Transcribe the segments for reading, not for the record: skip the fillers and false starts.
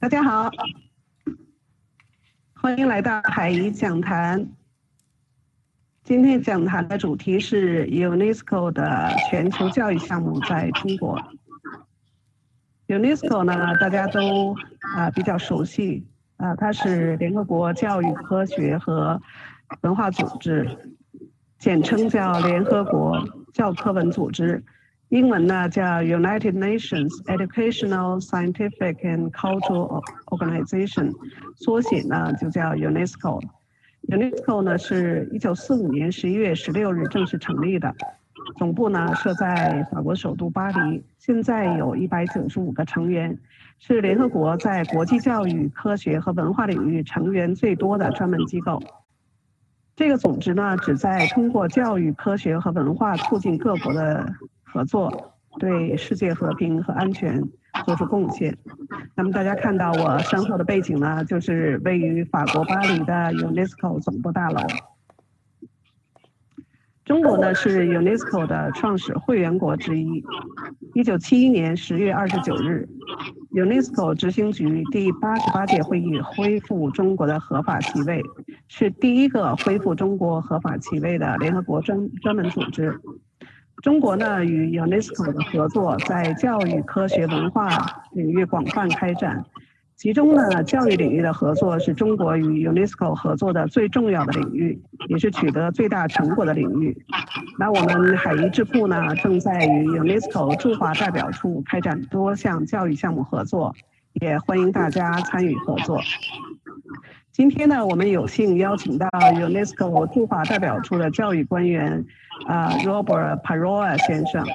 大家好，欢迎来到海颐讲坛。今天讲坛的主题是 UNESCO 的全球教育项目在中国。UNESCO 呢，大家都比较熟悉，它是联合国教育、科学和文化组织，简称叫联合国教科文组织。英文呢叫 United Nations Educational, Scientificand Cultural Organization， 缩写呢就叫 UNESCO。UNESCO 呢是1945年11月16日正式成立的，总部呢设在法国首都巴黎，现在有195个成员，是联合国在国际教育、科学和文化领域成员最多的专门机构。这个组织呢旨在通过教育、科学和文化促进各国的合作，对世界和平和安全做出贡献。那么大家看到我身后的背景呢，就是位于法国巴黎的 UNESCO 总部大楼。中国呢是 UNESCO 的创始会员国之一。1971年10月29日 ，UNESCO 执行局第88届会议恢复中国的合法席位，是第一个恢复中国合法席位的联合国专门组织。中国呢与 UNESCO 的合作在教育、科学、文化领域广泛开展，其中呢教育领域的合作是中国与 UNESCO 合作的最重要的领域，也是取得最大成果的领域。那我们海颐智库呢正在与 UNESCO 驻华代表处开展多项教育项目合作，也欢迎大家参与合作。今天呢，我们有幸邀请到 UNESCO 驻华代表处的教育官员Robert Paroa 先生，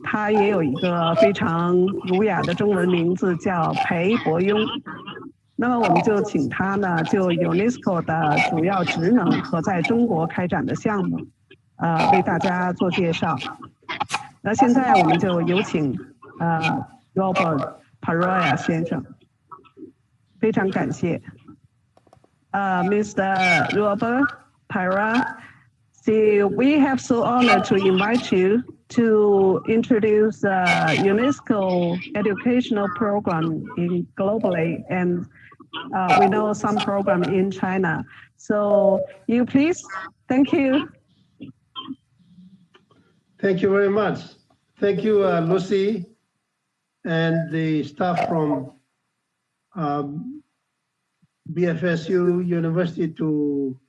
他也有一个非常儒雅的中文名字叫裴伯庸。那么我们就请他呢，就 UNESCO 的主要职能和在中国开展的项目，为大家做介绍。那现在我们就有请Robert Paroa 先生，非常感谢。Mr. Robert Paroa, we have so honored to invite you to introduce UNESCO educational program globally, and we know some program in China. So you please, thank you. Thank you very much. Thank you, Lucy, and the staff from BFSU University to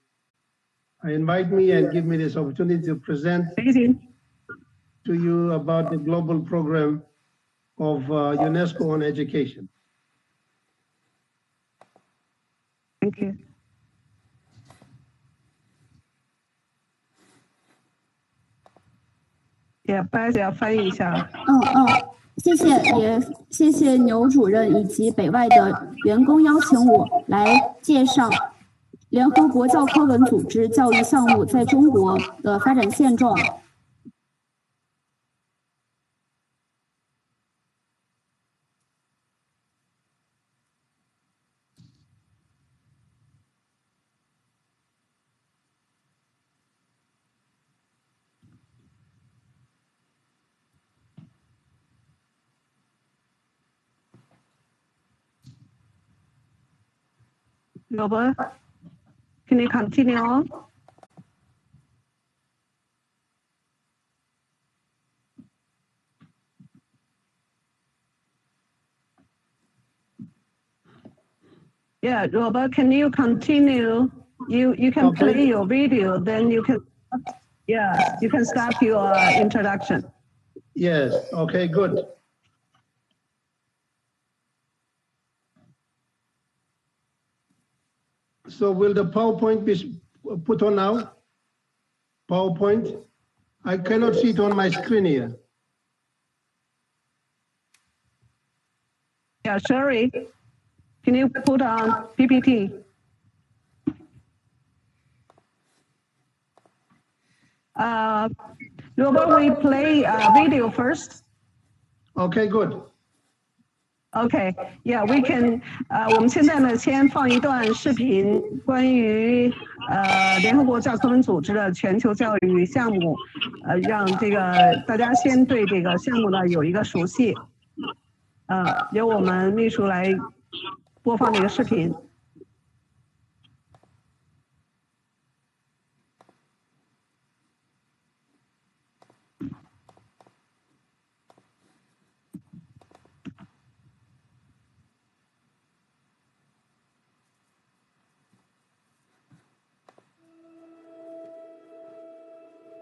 invite me and give me this opportunity to present to you about the global program of UNESCO on education. Thank you. Yeah, 要翻译一下。谢谢，也谢谢牛主任以及北外的员工邀请我来介绍联合国教科文组织教育项目在中国的发展现状。Robert, can you continue on? Yeah, Robert, can you continue? You can play your video, then you can, you can start your introduction. Yes, okay, good. So will the PowerPoint be put on now? PowerPoint? I cannot see it on my screen here. Yeah, sorry. Can you put on PPT? Robert, we play video first. Okay, good. Okay, yeah, we can. 我们现在呢，先放一段视频，关于联合国教科文组织的全球教育项目，让这个大家先对这个项目呢有一个熟悉。由我们秘书来播放的一个视频。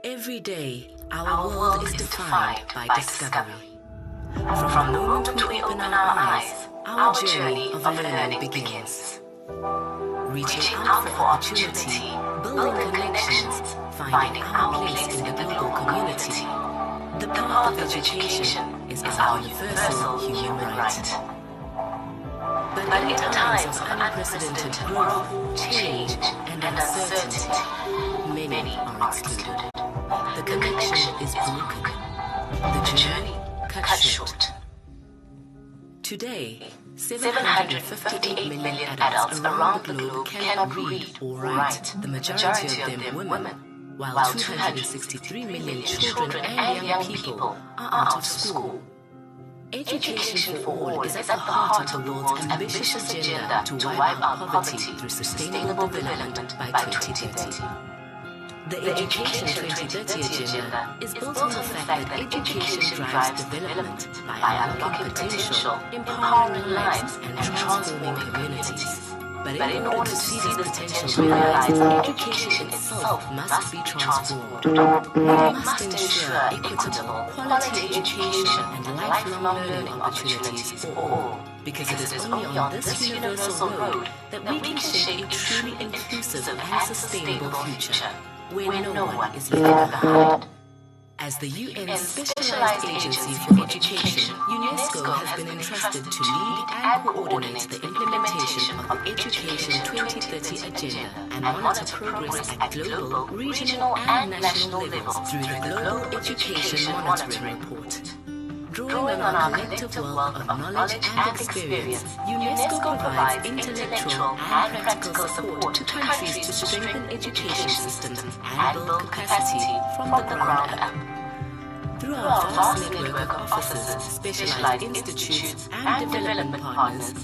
Every day, our world is defined by discovery. From the moment we open our eyes, our journey of learning begins. Reaching out for opportunity, building connections, finding our place in the global community. The path of education is our universal human right. But in times of unprecedented growth, change, and uncertainty, many are excluded. The connection is broken. The journey cut short. Today, 758 million adults around the globe cannot read or write, the majority of them women, while 263 million children and young people are out of school. Education for all is at the heart of the world's ambitious agenda to wipe out poverty through sustainable development by 2030. The Education 2030 agenda is built on the fact that education drives development by unlocking potential, empowering lives, and transforming communities. But in order to see this potential realized, education itself must be transformed. We must ensure equitable, quality education and lifelong learning opportunities for all, because it is only on this universal road that we can shape a truly inclusive and sustainable future, where no one is left behind. As the UN's specialized agency for education, UNESCO has been entrusted to lead and coordinate the implementation of the Education 2030 agenda and monitor progress at global, regional, and national levels through the Global Education Monitoring Report. Drawing on our collective wealth of knowledge and experience, UNESCO provides intellectual and practical support to countries to strengthen education systems and build capacity from the ground up. Through our vast network of offices, specialized institutes, and development partners,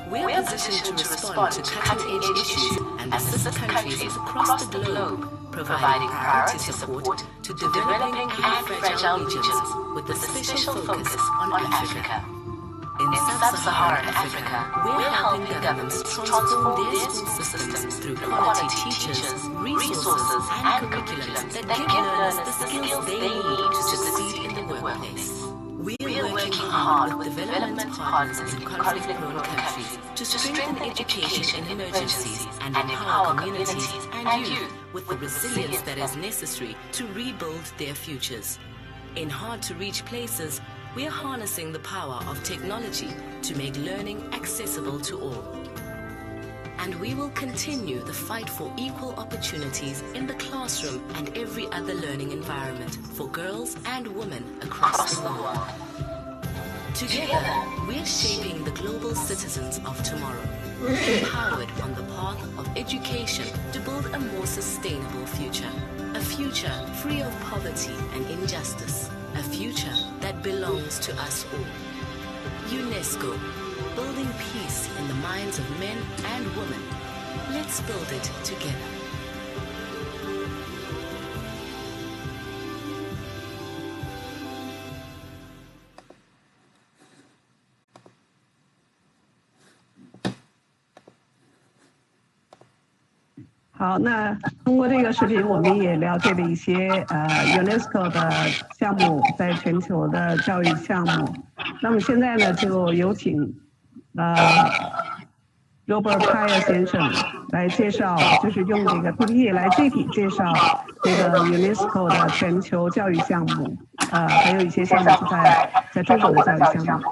we are positioned to respond to cutting-edge issues and assist countries across the globe, providing priority support to developing and fragile regions with a special focus on Africa. In sub-Saharan Africa, we're helping governments transform their school systems through quality teachers, resources, and curriculums that give learners the skills they need to succeed in the workplace. We're working hard with development partners in conflict-prone countries to strengthen education in emergencies and empower communities and youth with the resilience that is necessary to rebuild their futures. In hard-to-reach places, we are harnessing the power of technology to make learning accessible to all. And we will continue the fight for equal opportunities in the classroom and every other learning environment for girls and women across the world. Together, we are shaping the global citizens of tomorrow, empowered on the path of education to build a more sustainable future, a future free of poverty and injustice, a future that belongs to us all. UNESCO, building peace in the minds of men and women. Let's build it together. 好，那通过这个视频，我们也了解了一些UNESCO 的项目在全球的教育项目。那么现在呢，就有请Robert Paya 先生来介绍，就是用这个 PPT 来具体介绍这个 UNESCO 的全球教育项目，还有一些项目是在中国的教育项目。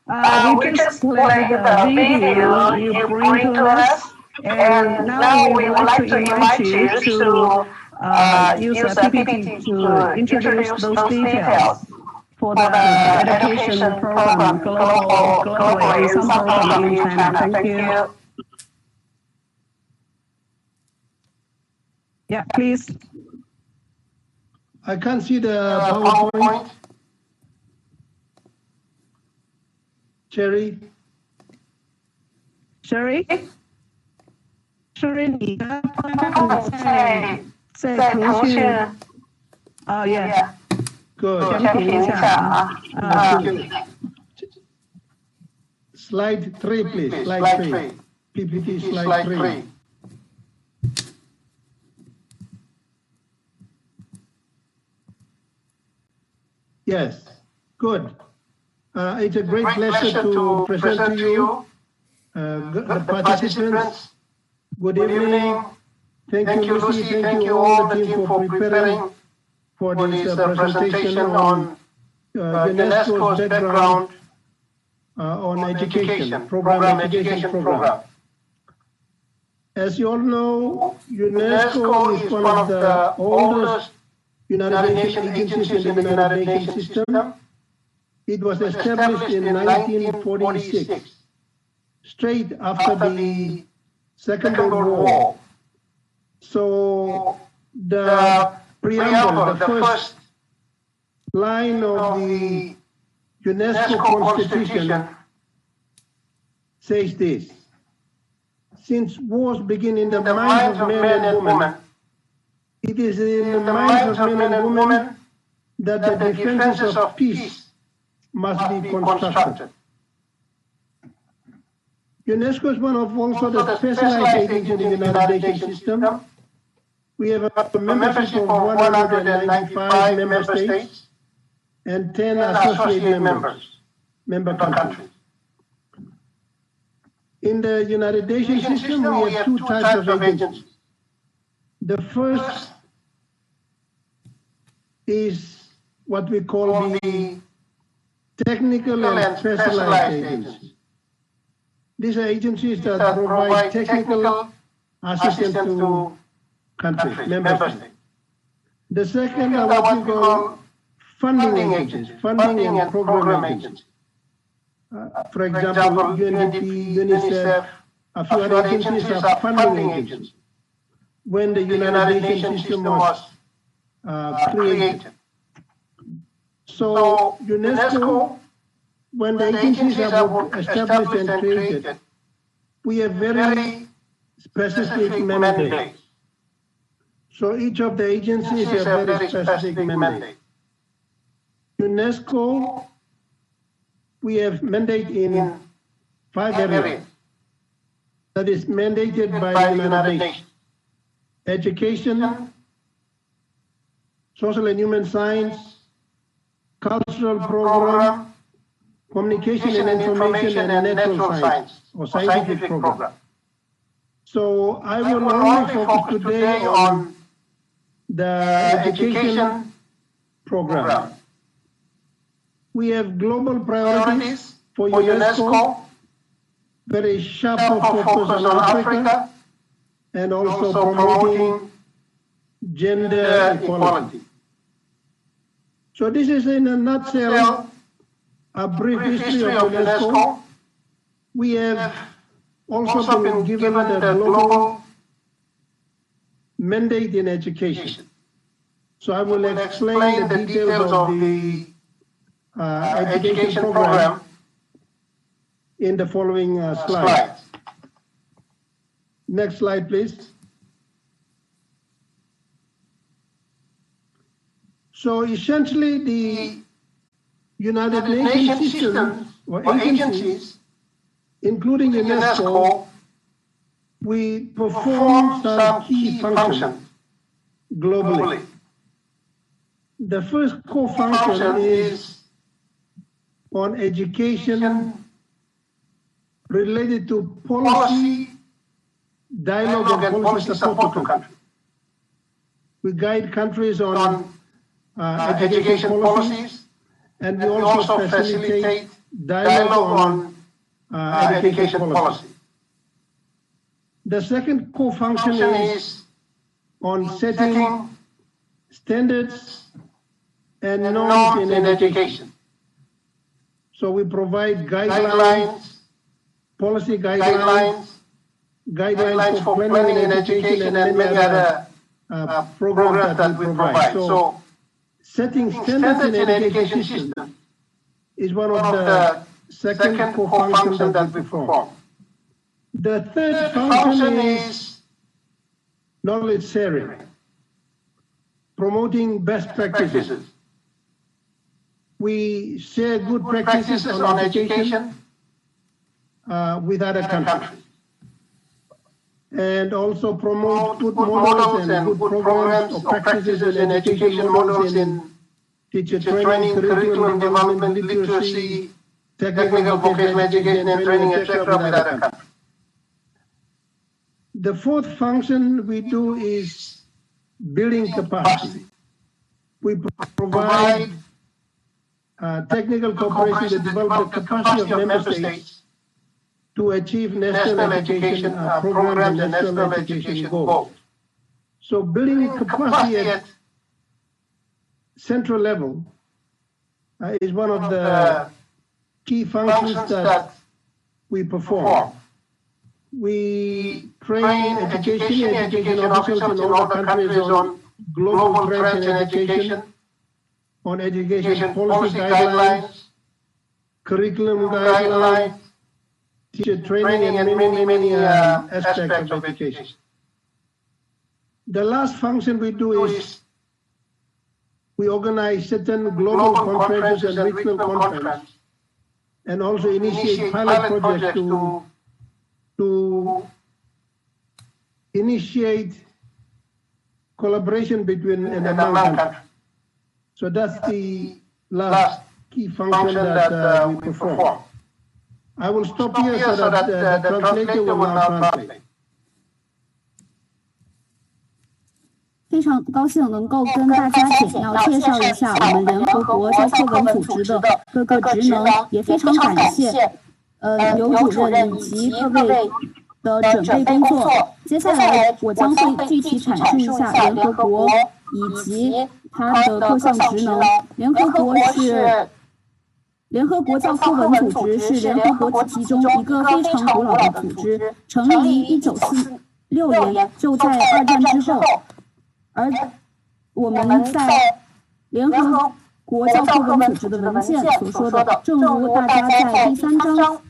We just played the video you bring to us, and now we would like to invite you to use a PPT to introduce those details for the education program globally in some program in China. Thank you. Yeah, please. I can't see the PowerPoint. Sherry? Sherry? Sherry, 你的朋友在腾讯yeah. Good. 先评一下啊。Slide 3, please. Slide 3. PPT slide 3. Yes, good. It's a great pleasure to present to you the participants. Good evening. Thank you, Lucy. Thank you all the team for preparing for this presentation on UNESCO's background on education program. As you all know, UNESCO is one of the oldest United Nations agencies in the United Nations system. It was established in 1946, straight after the Second World War. So the preamble, the first line of the UNESCO Constitution says this: since wars begin in the minds of men and women, it is in the minds of men and women that the defenses of peace must be constructed. UNESCO is one of also the specialized agencies in the United Nations system. We have a membership of 195 member states and 10 associate member countries. In the United Nations system, we have two types of agencies. The first is what we call the technical and specialized agencies. These are agencies that provide technical assistance to countries, member states. The second are what we call funding agencies, funding and program agencies. For example, UNDP, UNICEF, a few other agencies are funding agencies. When the United Nations system was created. So UNESCO, when the agencies are established and created, we have very specific mandates. So each of the agencies have very specific mandate. UNESCO, we have mandate in 5 areas that is mandated by the United Nations. Education, social and human science, cultural program, communication and information, and natural science or scientific program. So I will only focus today on the education program. We have global priorities for UNESCO, very sharp focus on Africa, and also promoting gender equality. So this is in a nutshell a brief history of UNESCO. We have also been given the global mandate in education. So I will explain the details of the education program in the following slides. Next slide, please. So essentially, the United Nations systems or agencies, including UNESCO, we perform some key functions globally. The first core function is on education related to policy, dialogue, and policy support to countries. We guide countries on education policies, and we also facilitate dialogue on education policy. The second core function is on setting standards and norms in education. So we provide guidelines, policy guidelines, guidelines for planning in education, and many other programs that we provide. So setting standards in education system is one of the second core function that we perform. The third function is knowledge sharing, promoting best practices. We share good practices on education with other countries, and also promote good models and good programs or practices in education models in teacher training, curriculum development, literacy, technical vocational education and training, etc. with other countries. The fourth function we do is building capacity. We provide technical cooperation to develop the capacity of member states to achieve national education programs and national education goals. So building capacity at central level is one of the key functions that we perform. We train education officials in all the countries on global trends in education, on education policy guidelines, curriculum guidelines, teacher training, and many aspects of education. The last function we do is we organize certain global conferences and regional conferences, and also initiate pilot projects to initiate collaboration between and among countries. So that's the last key function that we perform. I will stop here so that the translator will now translate. 非常高兴能够跟大家简要介绍一下我们联合国教科文组织的各个职能，也非常感谢刘主任以及各位的准备工作。接下来我将会具体阐述一下联合国以及它的各项职能。联合国教科文组织是联合国体系中一个非常古老的组织，成立于1946年，就在2战之后。而我们在联合国教科文组织的文件所说的，正如大家在第3章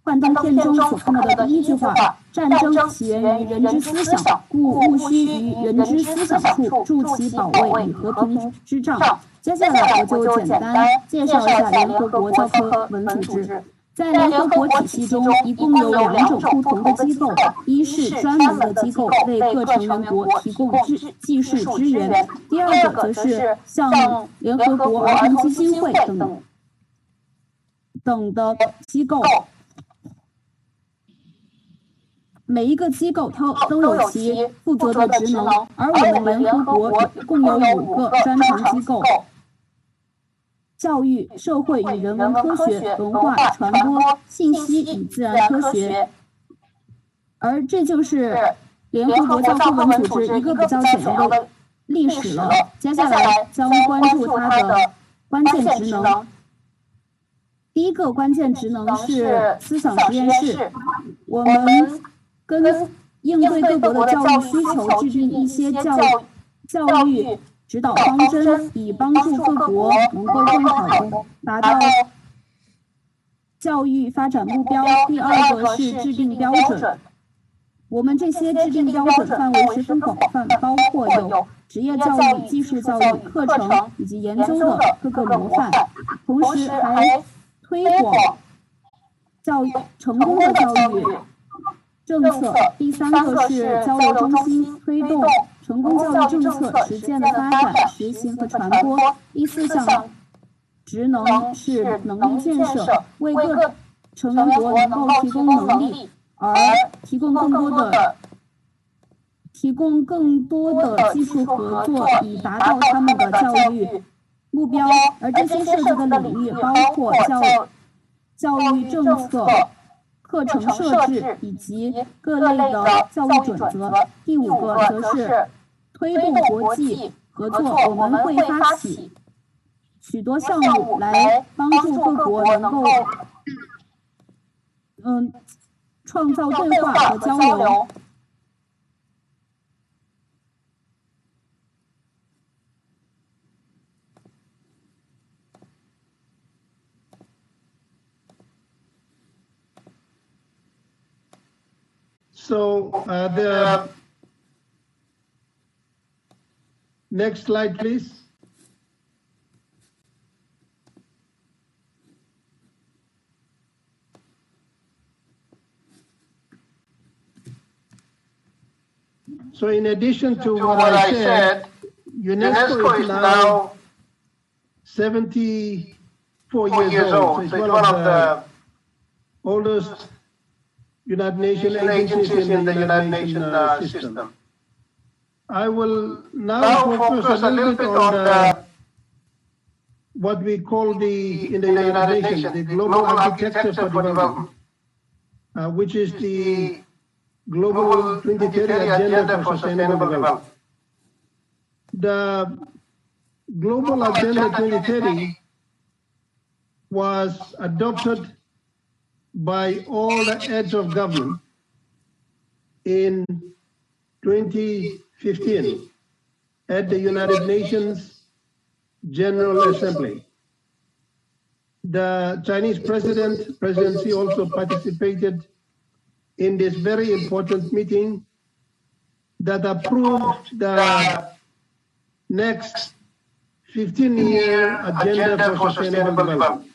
幻灯片中所看到的第1句话：战争起源于人之思想，故务须于人之思想处筑其保卫与和平之障。接下来我就简单介绍一下联合国教科文组织。在联合国体系中，一共有2种不同的机构，一是专门的机构，为各成员国提供技术支援；第二个则是像联合国儿童基金会等的机构。每一个机构它都有其负责的职能，而我们联合国共有5个专长机构。教育、社会与人文科学、文化传播、信息与自然科学，而这就是联合国教科文组织一个比较简要的历史了。接下来将关注它的关键职能。第一个关键职能是思想实验室，我们应对各国的教育需求，制定一些教育指导方针，以帮助各国能够更好地达到教育发展目标。第二个是制定标准，我们这些制定标准范围十分广泛，包括有职业教育、技术教育、课程以及研究的各个模范，同时还推广成功的教育政策。第三个是交流中心，推动成功教育政策实践的发展、实行和传播。第4项职能是能力建设，为各成员国能够提供能力，而提供更多的技术合作，以达到他们的教育目标。而这些涉及的领域包括教育政策、课程设置以及各类的教育准则。第5个则是推动国际合作，我们会发起许多项目来帮助各国能够创造对话和交流。So the next slide, please. So in addition to what I said, UNESCO is now 74 years old. So it's one of the oldest United Nations agencies in the United Nations system. I will now focus a little bit on what we call in the United Nations, the Global Architecture for Development, which is the Global 2030 Agenda for Sustainable Development. The Global Agenda 2030 was adopted by all the heads of government in 2015 at the United Nations General Assembly. The Chinese presidency also participated in this very important meeting that approved the next 15-year agenda for sustainable development.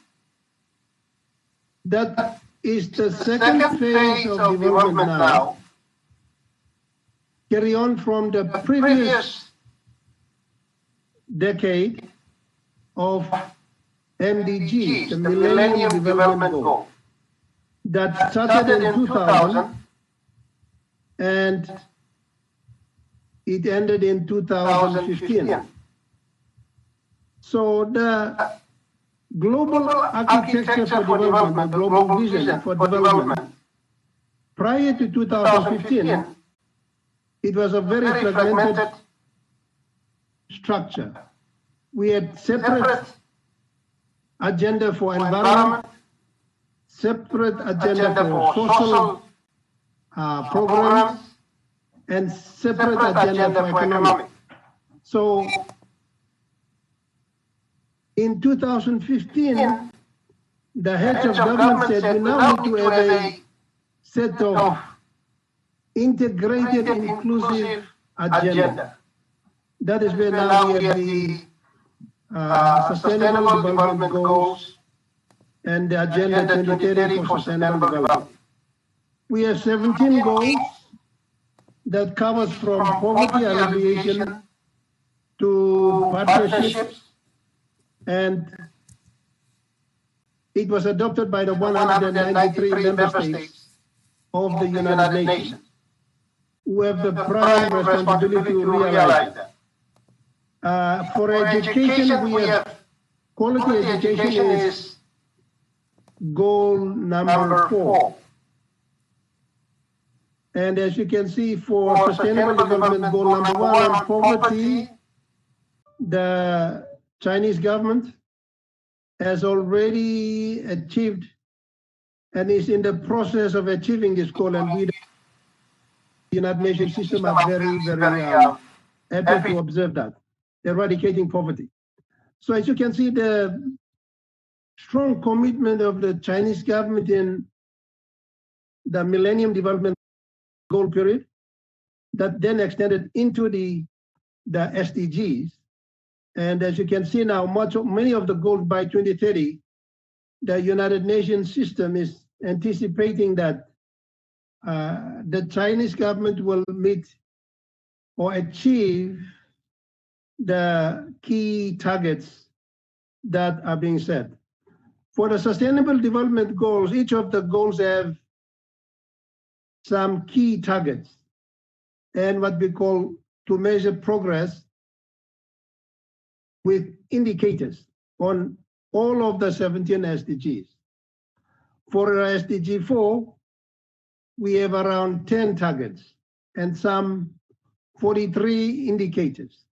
That is the second phase of development now, carry on from the previous decade of MDGs, the Millennium Development Goal, that started in 2000 and it ended in 2015. So the global architecture for development, the global vision for development, prior to 2015, it was a very fragmented structure. We had separate agenda for environment, separate agenda for social programs, and separate agenda for economic. So in 2015, the heads of government said we now need to have a set of integrated, inclusive agenda. That is where now we have the Sustainable Development Goals and the Agenda 2030 for Sustainable Development. We have 17 goals that covers from poverty alleviation to partnerships, and it was adopted by the 193 member states of the United Nations, who have the prime responsibility to realize that. For education, we have quality education is goal number 4. And as you can see, for sustainable development, goal number 1 on poverty, the Chinese government has already achieved and is in the process of achieving this goal, and we, the United Nations system, are very, very happy to observe that, eradicating poverty. So as you can see, the strong commitment of the Chinese government in the Millennium Development Goal period, that then extended into the SDGs. And as you can see now, many of the goals by 2030, the United Nations system is anticipating that the Chinese government will meet or achieve the key targets that are being set. For the Sustainable Development Goals, each of the goals have some key targets and what we call to measure progress with indicators on all of the 17 SDGs. For SDG 4, we have around 10 targets and some 43 indicators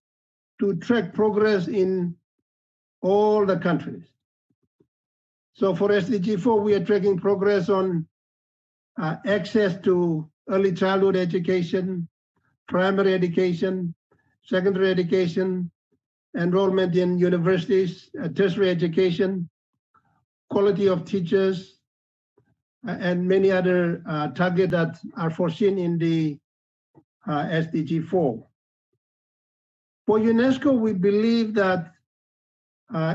to track progress in all the countries. So for SDG 4, we are tracking progress on access to early childhood education, primary education, secondary education, enrollment in universities, tertiary education, quality of teachers, and many other targets that are foreseen in the SDG 4. For UNESCO, we believe that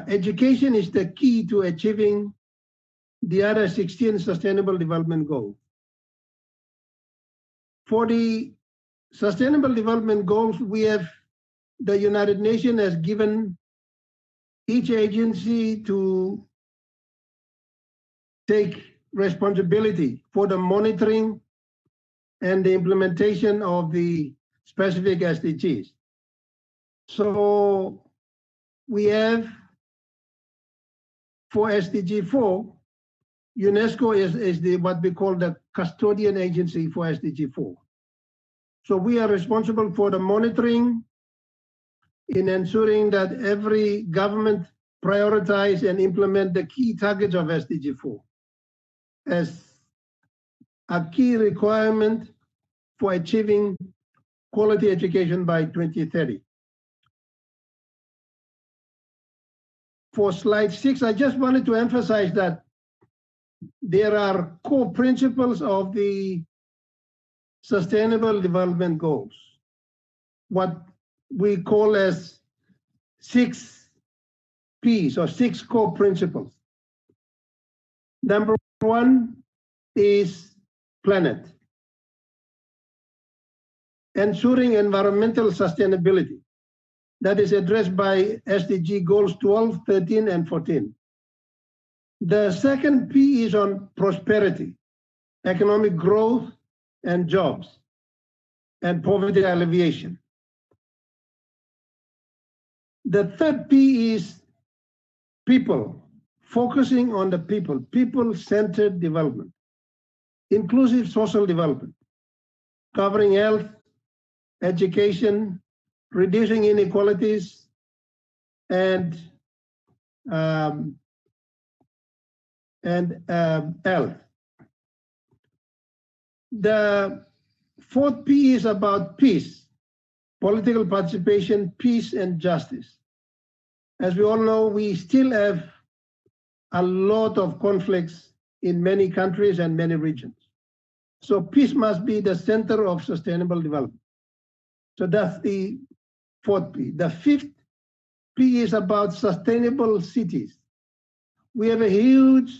education is the key to achieving the other 16 Sustainable Development Goals. For the Sustainable Development Goals, the United Nations has given each agency to take responsibility for the monitoring and the implementation of the specific SDGs. So we have, for SDG 4, UNESCO is what we call the custodian agency for SDG 4. So we are responsible for the monitoring in ensuring that every government prioritize and implement the key targets of SDG 4 as a key requirement for achieving quality education by 2030. For slide 6, I just wanted to emphasize that there are core principles of the Sustainable Development Goals, what we call as 6 P's or 6 core principles. Number 1 is planet, ensuring environmental sustainability. That is addressed by SDG goals 12, 13, and 14. The second P is on prosperity, economic growth and jobs, and poverty alleviation. The third P is people, focusing on the people, people-centered development, inclusive social development, covering health, education, reducing inequalities, and health. The fourth P is about peace, political participation, peace, and justice. As we all know, we still have a lot of conflicts in many countries and many regions. So peace must be the center of sustainable development. So that's the fourth P. The fifth P is about sustainable cities. We have a huge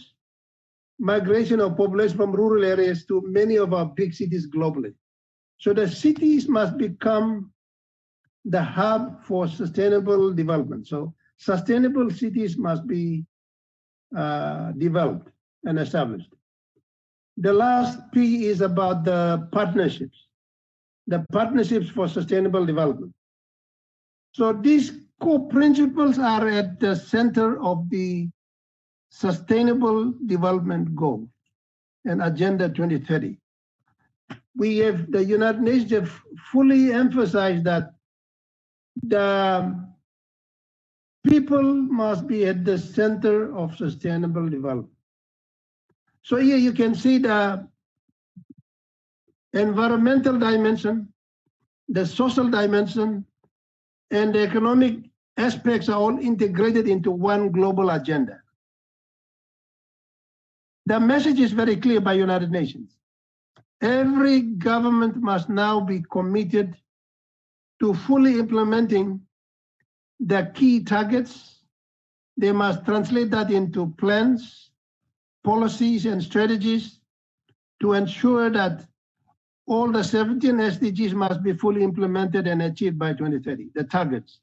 migration of population from rural areas to many of our big cities globally. So the cities must become the hub for sustainable development. So sustainable cities must be developed and established. The last P is about the partnerships for sustainable development. So these core principles are at the center of the Sustainable Development Goals and Agenda 2030. The United Nations have fully emphasized that the people must be at the center of sustainable development. So here you can see the environmental dimension, the social dimension, and the economic aspects are all integrated into one global agenda. The message is very clear by United Nations. Every government must now be committed to fully implementing the key targets. They must translate that into plans, policies, and strategies to ensure that all the 17 SDGs must be fully implemented and achieved by 2030, the targets.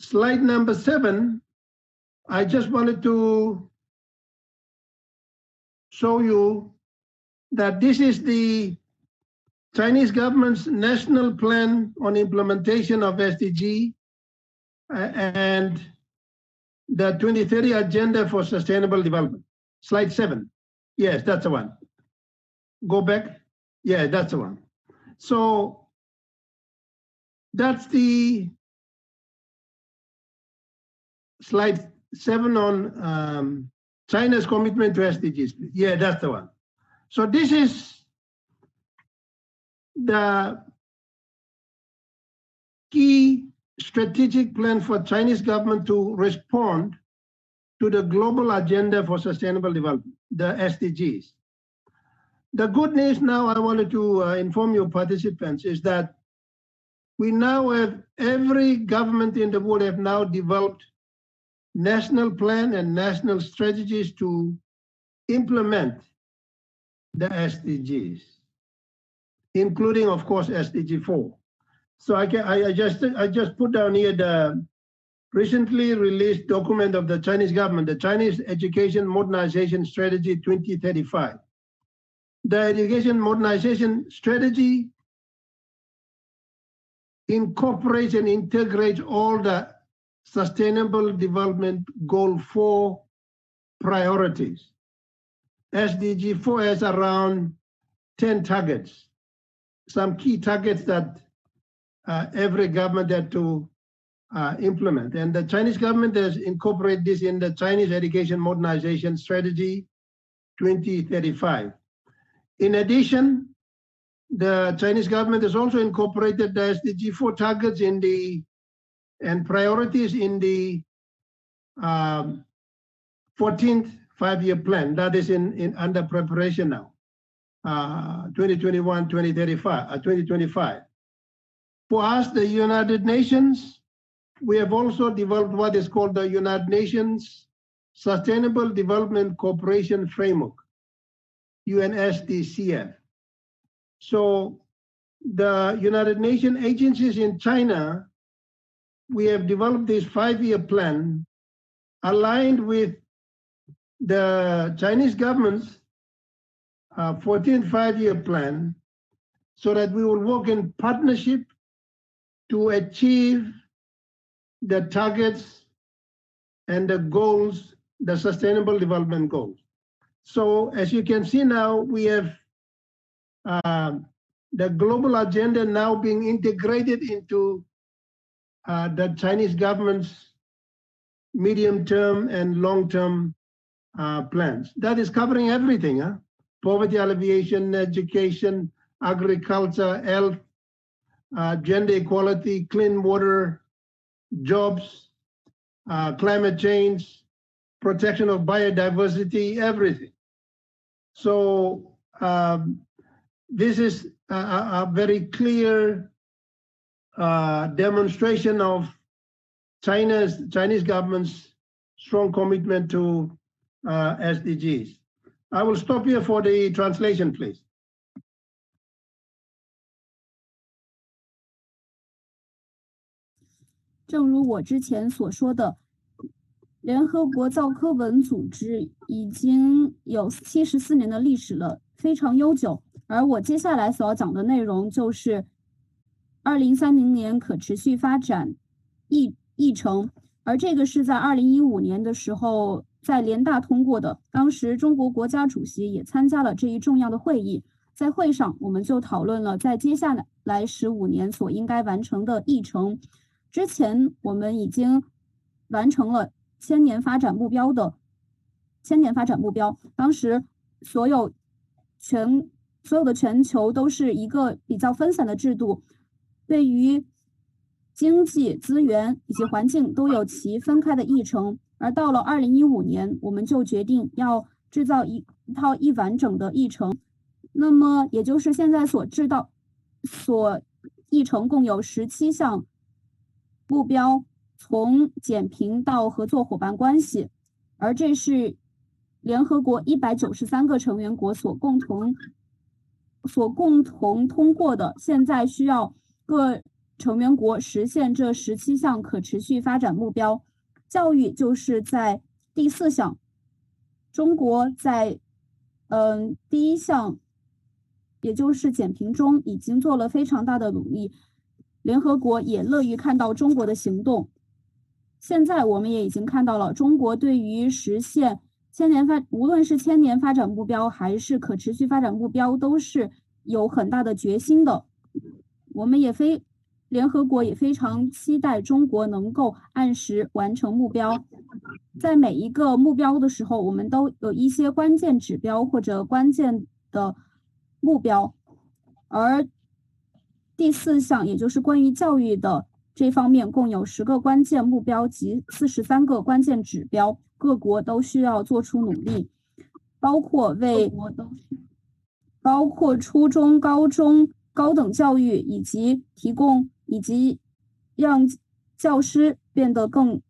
Slide number 7, I just wanted to show you that this is the Chinese government's national plan on implementation of SDG and the 2030 agenda for sustainable development. Slide 7. Yes, that's the one. Go back. Yeah, that's the one. So that's the slide 7 on China's commitment to SDGs. Yeah, that's the one. So this is the key strategic plan for Chinese government to respond to the global agenda for sustainable development, the SDGs. The good news now I wanted to inform you participants is that we now have every government in the world have now developed national plan and national strategies to implement the SDGs, including, of course, SDG 4. So I just put down here the recently released document of the Chinese government, the Chinese Education Modernization Strategy 2035. The Education Modernization Strategy incorporates and integrates all the Sustainable Development Goal 4 priorities. SDG 4 has around 10 targets, some key targets that every government had to implement. And the Chinese government has incorporated this in the Chinese Education Modernization Strategy 2035. In addition, the Chinese government has also incorporated the SDG 4 targets in and priorities in the 14th five-year plan that is under preparation now, 2021-2025. For us, the United Nations, we have also developed what is called the United Nations Sustainable Development Cooperation Framework, UNSDCF. So the United Nations agencies in China, we have developed this five-year plan aligned with the Chinese government's 14th five-year plan, so that we will work in partnership to achieve the targets and the goals, the sustainable development goals. So as you can see now, we have the global agenda now being integrated into the Chinese government's medium-term and long-term plans. That is covering everything, poverty alleviation, education, agriculture, health, gender equality, clean water, jobs, climate change, protection of biodiversity, everything. So this is a very clear demonstration of Chinese government's strong commitment to SDGs. I will stop here for the translation, please. 正如我之前所说的，联合国教科文组织已经有74年的历史了，非常悠久。而我接下来所要讲的内容就是2030年可持续发展议程，而这个是在2015年的时候在联大通过的。当时中国国家主席也参加了这一重要的会议，在会上我们就讨论了在接下来15年所应该完成的议程。之前我们已经完成了千年发展目标，当时所有的全球都是一个比较分散的制度，对于经济、资源以及环境都有其分开的议程。而到了2015年，我们就决定要制造一套完整的议程。那么也就是现在所议程共有17项目标，从减贫到合作伙伴关系，而这是联合国193个成员国所共同通过的。现在需要各成员国实现这17项可持续发展目标。教育就是在第4项，中国在第1项，也就是减贫中已经做了非常大的努力，联合国也乐于看到中国的行动。现在我们也已经看到了中国对于实现无论是千年发展目标还是可持续发展目标都是有很大的决心的。联合国也非常期待中国能够按时完成目标。在每一个目标的时候，我们都有一些关键指标或者关键的目标，而第4项也就是关于教育的这方面共有10个关键目标及43个关键指标，各国都需要做出努力，包括初中、高中、高等教育以及让教师变得更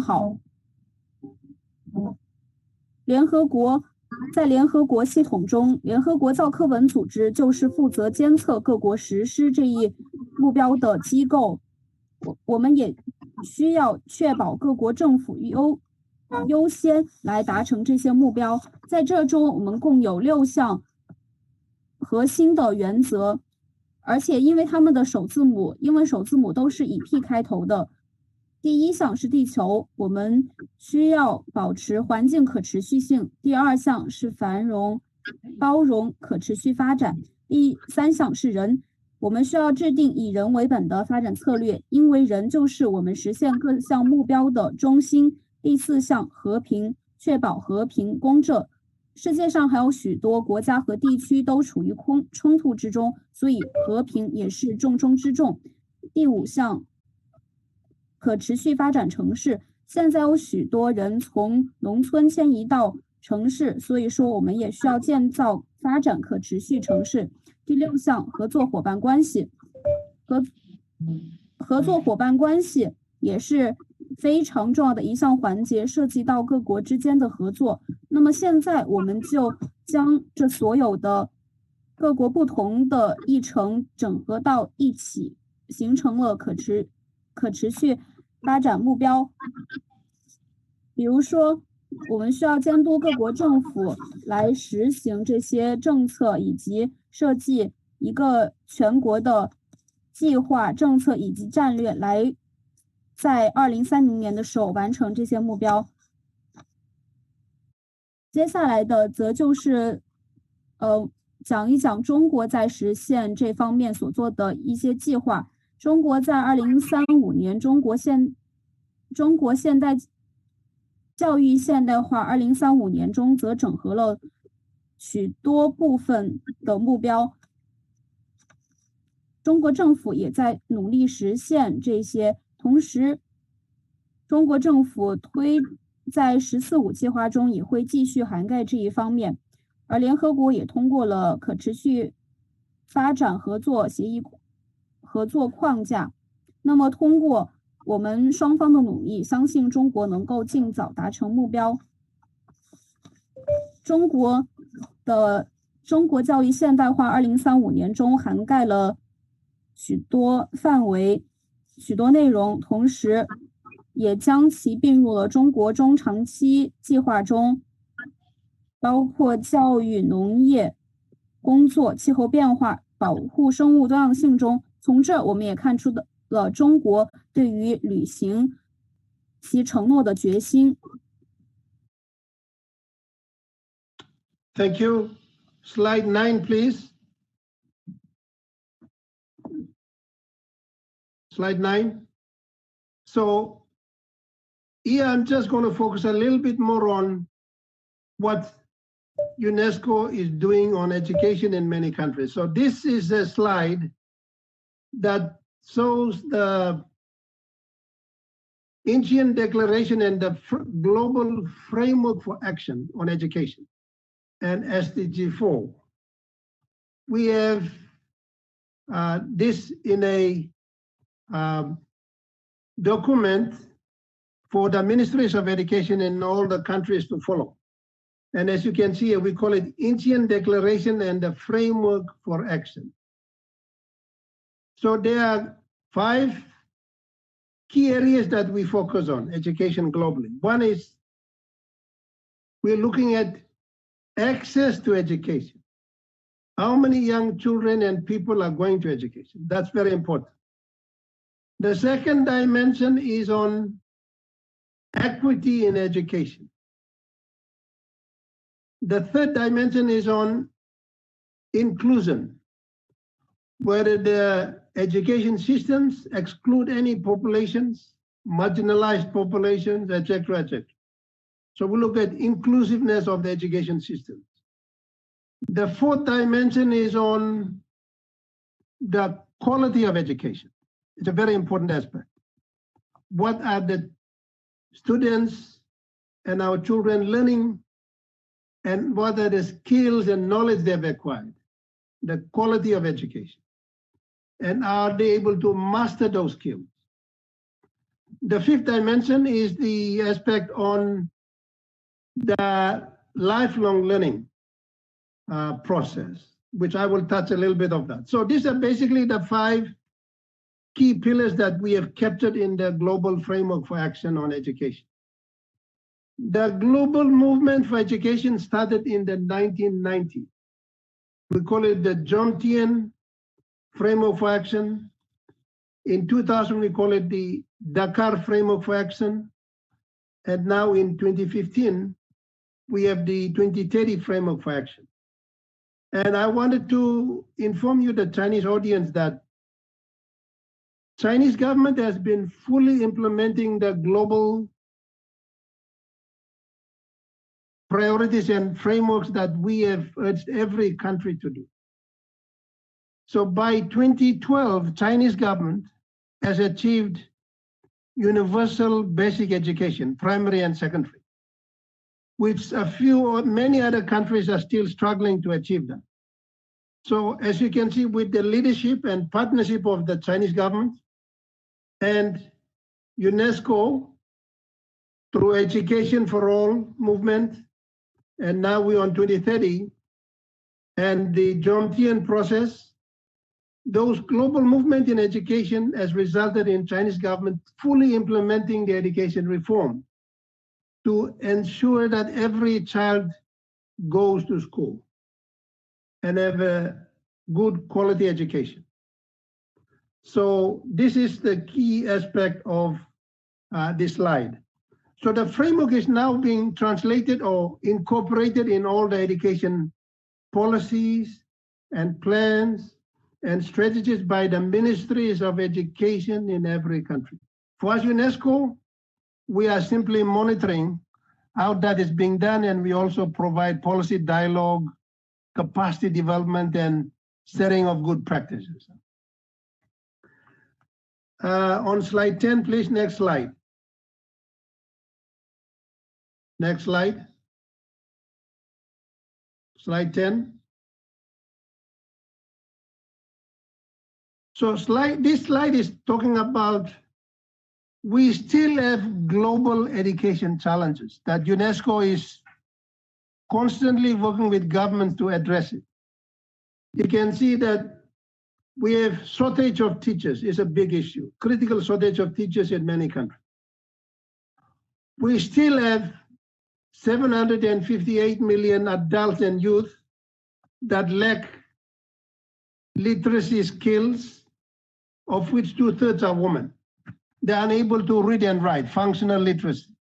好。在联合国系统中，联合国教科文组织就是负责监测各国实施这一目标的机构。我们也需要确保各国政府优先来达成这些目标。在这中，我们共有6项核心的原则，而且因为它们的英文首字母都是以 P 开头的。第1项是地球，我们需要保持环境可持续性。第2项是繁荣、包容、可持续发展。第3项是人，我们需要制定以人为本的发展策略，因为人就是我们实现各项目标的中心。第4项和平，确保和平公正。世界上还有许多国家和地区都处于冲突之中，所以和平也是重中之重。第5项，可持续发展城市。现在有许多人从农村迁移到城市，所以说我们也需要建造发展可持续城市。第6项，合作伙伴关系。合作伙伴关系也是非常重要的一项环节，涉及到各国之间的合作。那么现在我们就将这所有的各国不同的议程整合到一起，形成了可持续发展目标。比如说，我们需要监督各国政府来实行这些政策，以及设计一个全国的计划、政策以及战略，来在2030年的时候完成这些目标。接下来的则就是讲一讲中国在实现这方面所做的一些计划。中国在2035年中国现代教育现代化2035年中则整合了许多部分的目标。中国政府也在努力实现这些，同时中国政府在“14·5”计划中也会继续涵盖这一方面，而联合国也通过了可持续发展合作协议合作框架。那么通过我们双方的努力，相信中国能够尽早达成目标。中国教育现代化2035年中涵盖了许多范围、许多内容，同时也将其并入了中国中长期计划中，包括教育、农业、工作、气候变化、保护生物多样性中。从这我们也看出了中国对于履行其承诺的决心。Thank you. Slide 9, please. Slide 9. So here I'm just going to focus a little bit more on what UNESCO is doing on education in many countries. So this is a slide that shows the Ancient Declaration and the Global Framework for Action on Education and SDG 4. We have this in a document for the ministries of education in all the countries to follow. And as you can see here, we call it Ancient Declaration and the Framework for Action. So there are 5 key areas that we focus on education globally. One is we're looking at access to education. How many young children and people are going to education? That's very important. The second dimension is on equity in education. The third dimension is on inclusion, whether the education systems exclude any populations, marginalized populations, etc., etc. So we look at inclusiveness of the education systems. The fourth dimension is on the quality of education. It's a very important aspect. What are the students and our children learning, and what are the skills and knowledge they've acquired, the quality of education, and are they able to master those skills? The fifth dimension is the aspect on the lifelong learning process, which I will touch a little bit of that. So these are basically the 5 key pillars that we have captured in the global framework for action on education. The global movement for education started in the 1990s. We call it the Johntian Framework for Action. In 2000, we call it the Dakar Framework for Action. And now in 2015, we have the 2030 Framework for Action. And I wanted to inform you, the Chinese audience, that Chinese government has been fully implementing the global priorities and frameworks that we have urged every country to do. So by 2012, Chinese government has achieved universal basic education, primary and secondary, which many other countries are still struggling to achieve that. So as you can see, with the leadership and partnership of the Chinese government and UNESCO through Education for All movement, and now we're on 2030, and the Johntian process, those global movement in education has resulted in Chinese government fully implementing the education reform to ensure that every child goes to school and have a good quality education. So this is the key aspect of this slide. So the framework is now being translated or incorporated in all the education policies and plans and strategies by the ministries of education in every country. For us, UNESCO, we are simply monitoring how that is being done, and we also provide policy dialogue, capacity development, and setting of good practices. On slide 10, please, next slide. Next slide. Slide 10. So this slide is talking about we still have global education challenges that UNESCO is constantly working with governments to address it. You can see that we have shortage of teachers is a big issue, critical shortage of teachers in many countries. We still have 758 million adults and youth that lack literacy skills, of which 2/3 are women. They're unable to read and write, functional literacy,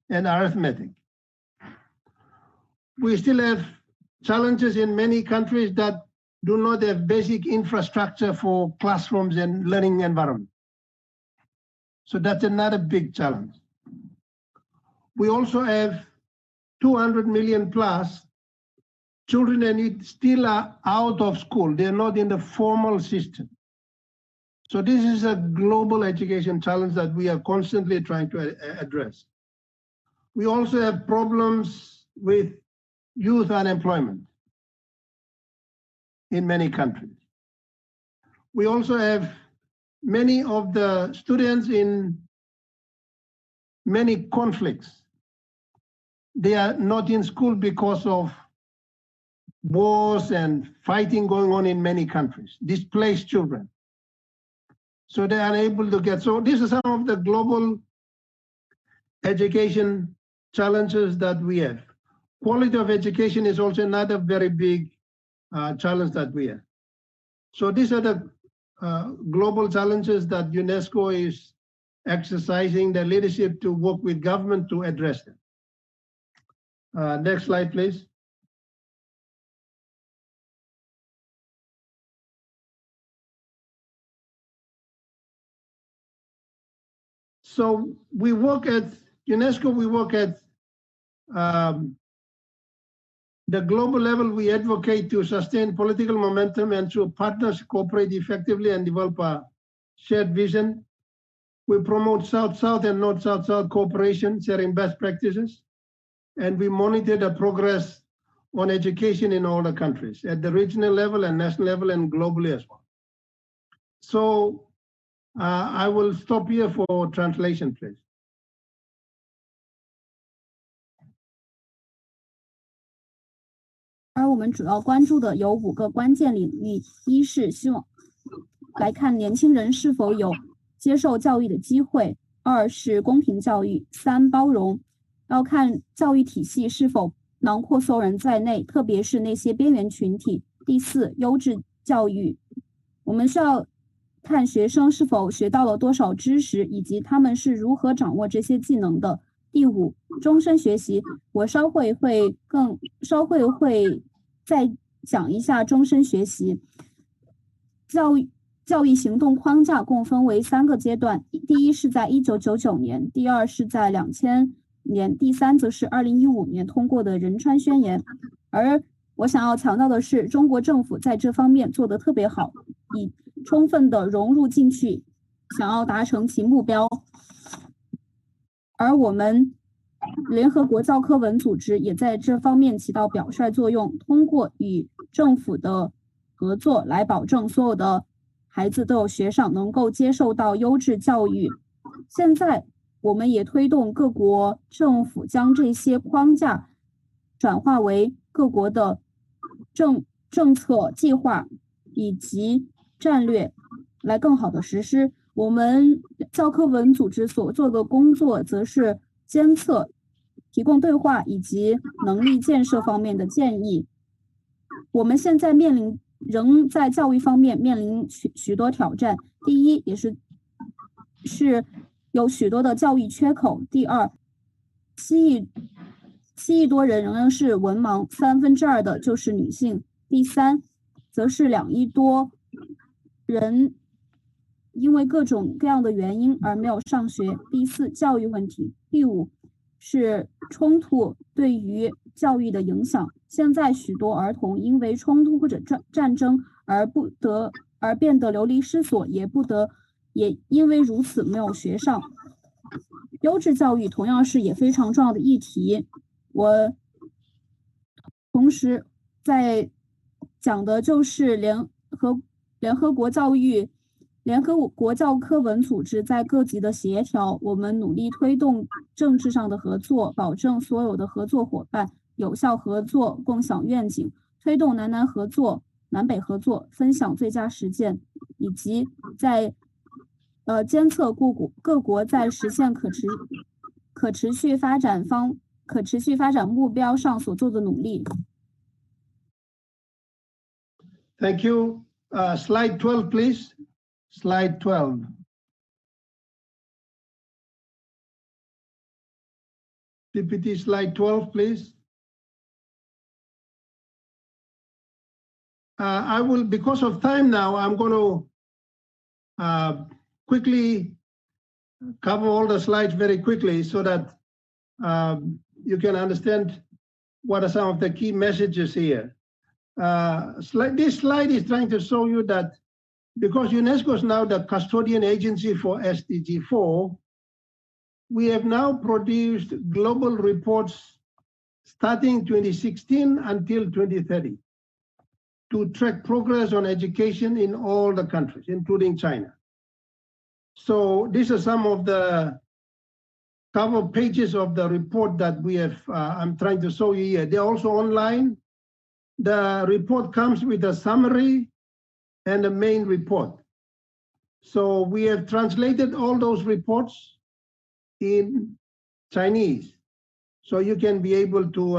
and arithmetic. We still have challenges in many countries that do not have basic infrastructure for classrooms and learning environment. So that's another big challenge. We also have 200 million plus children and youth still are out of school. They're not in the formal system. So this is a global education challenge that we are constantly trying to address. We also have problems with youth unemployment in many countries. We also have many of the students in many conflicts. They are not in school because of wars and fighting going on in many countries, displaced children. So they are unable to get, so these are some of the global education challenges that we have. Quality of education is also another very big challenge that we have. So these are the global challenges that UNESCO is exercising the leadership to work with government to address them. Next slide, please. So we work at UNESCO, we work at the global level. We advocate to sustain political momentum and to partners cooperate effectively and develop a shared vision. We promote South-South and North-South-South cooperation, sharing best practices. And we monitor the progress on education in all the countries at the regional level and national level and globally as well. So I will stop here for translation, please. 而我们主要关注的有5个关键领域：一是希望来看年轻人是否有接受教育的机会；二是公平教育；三包容，要看教育体系是否囊括所有人在内，特别是那些边缘群体；第四，优质教育，我们需要看学生是否学到了多少知识，以及他们是如何掌握这些技能的。第五，终身学习，我稍会会再讲一下终身学习。教育行动框架共分为3个阶段，第一是在1999年，第二是在2000年，第三则是2015年通过的仁川宣言。而我想要强调的是，中国政府在这方面做得特别好，以充分的融入进去，想要达成其目标。而我们联合国教科文组织也在这方面起到表率作用，通过与政府的合作来保证所有的孩子都有学上，能够接受到优质教育。现在我们也推动各国政府将这些框架转化为各国的政策计划以及战略，来更好的实施。我们教科文组织所做的工作则是监测、提供对话以及能力建设方面的建议。我们现在仍在教育方面面临许多挑战。第一，也是有许多的教育缺口。第二，7亿多人仍然是文盲，2/3的就是女性。第三，则是2亿多人因为各种各样的原因而没有上学。第四，教育问题。第五，是冲突对于教育的影响。现在许多儿童因为冲突或者战争而变得流离失所，也因为如此没有学上。优质教育同样是也非常重要的议题。我同时在讲的就是联合国教科文组织在各级的协调，我们努力推动政治上的合作，保证所有的合作伙伴有效合作，共享愿景，推动南北合作，分享最佳实践，以及在监测各国在实现可持续发展目标上所做的努力。Thank you. Slide 12, please. Slide 12. PPT slide 12, please. I will, because of time now, I'm going to quickly cover all the slides very quickly so that you can understand what are some of the key messages here. This slide is trying to show you that because UNESCO is now the custodian agency for SDG 4, we have now produced global reports starting 2016 until 2030 to track progress on education in all the countries, including China. So these are some of the cover pages of the report that we have, I'm trying to show you here. They're also online. The report comes with a summary and a main report. So we have translated all those reports in Chinese, so you can be able to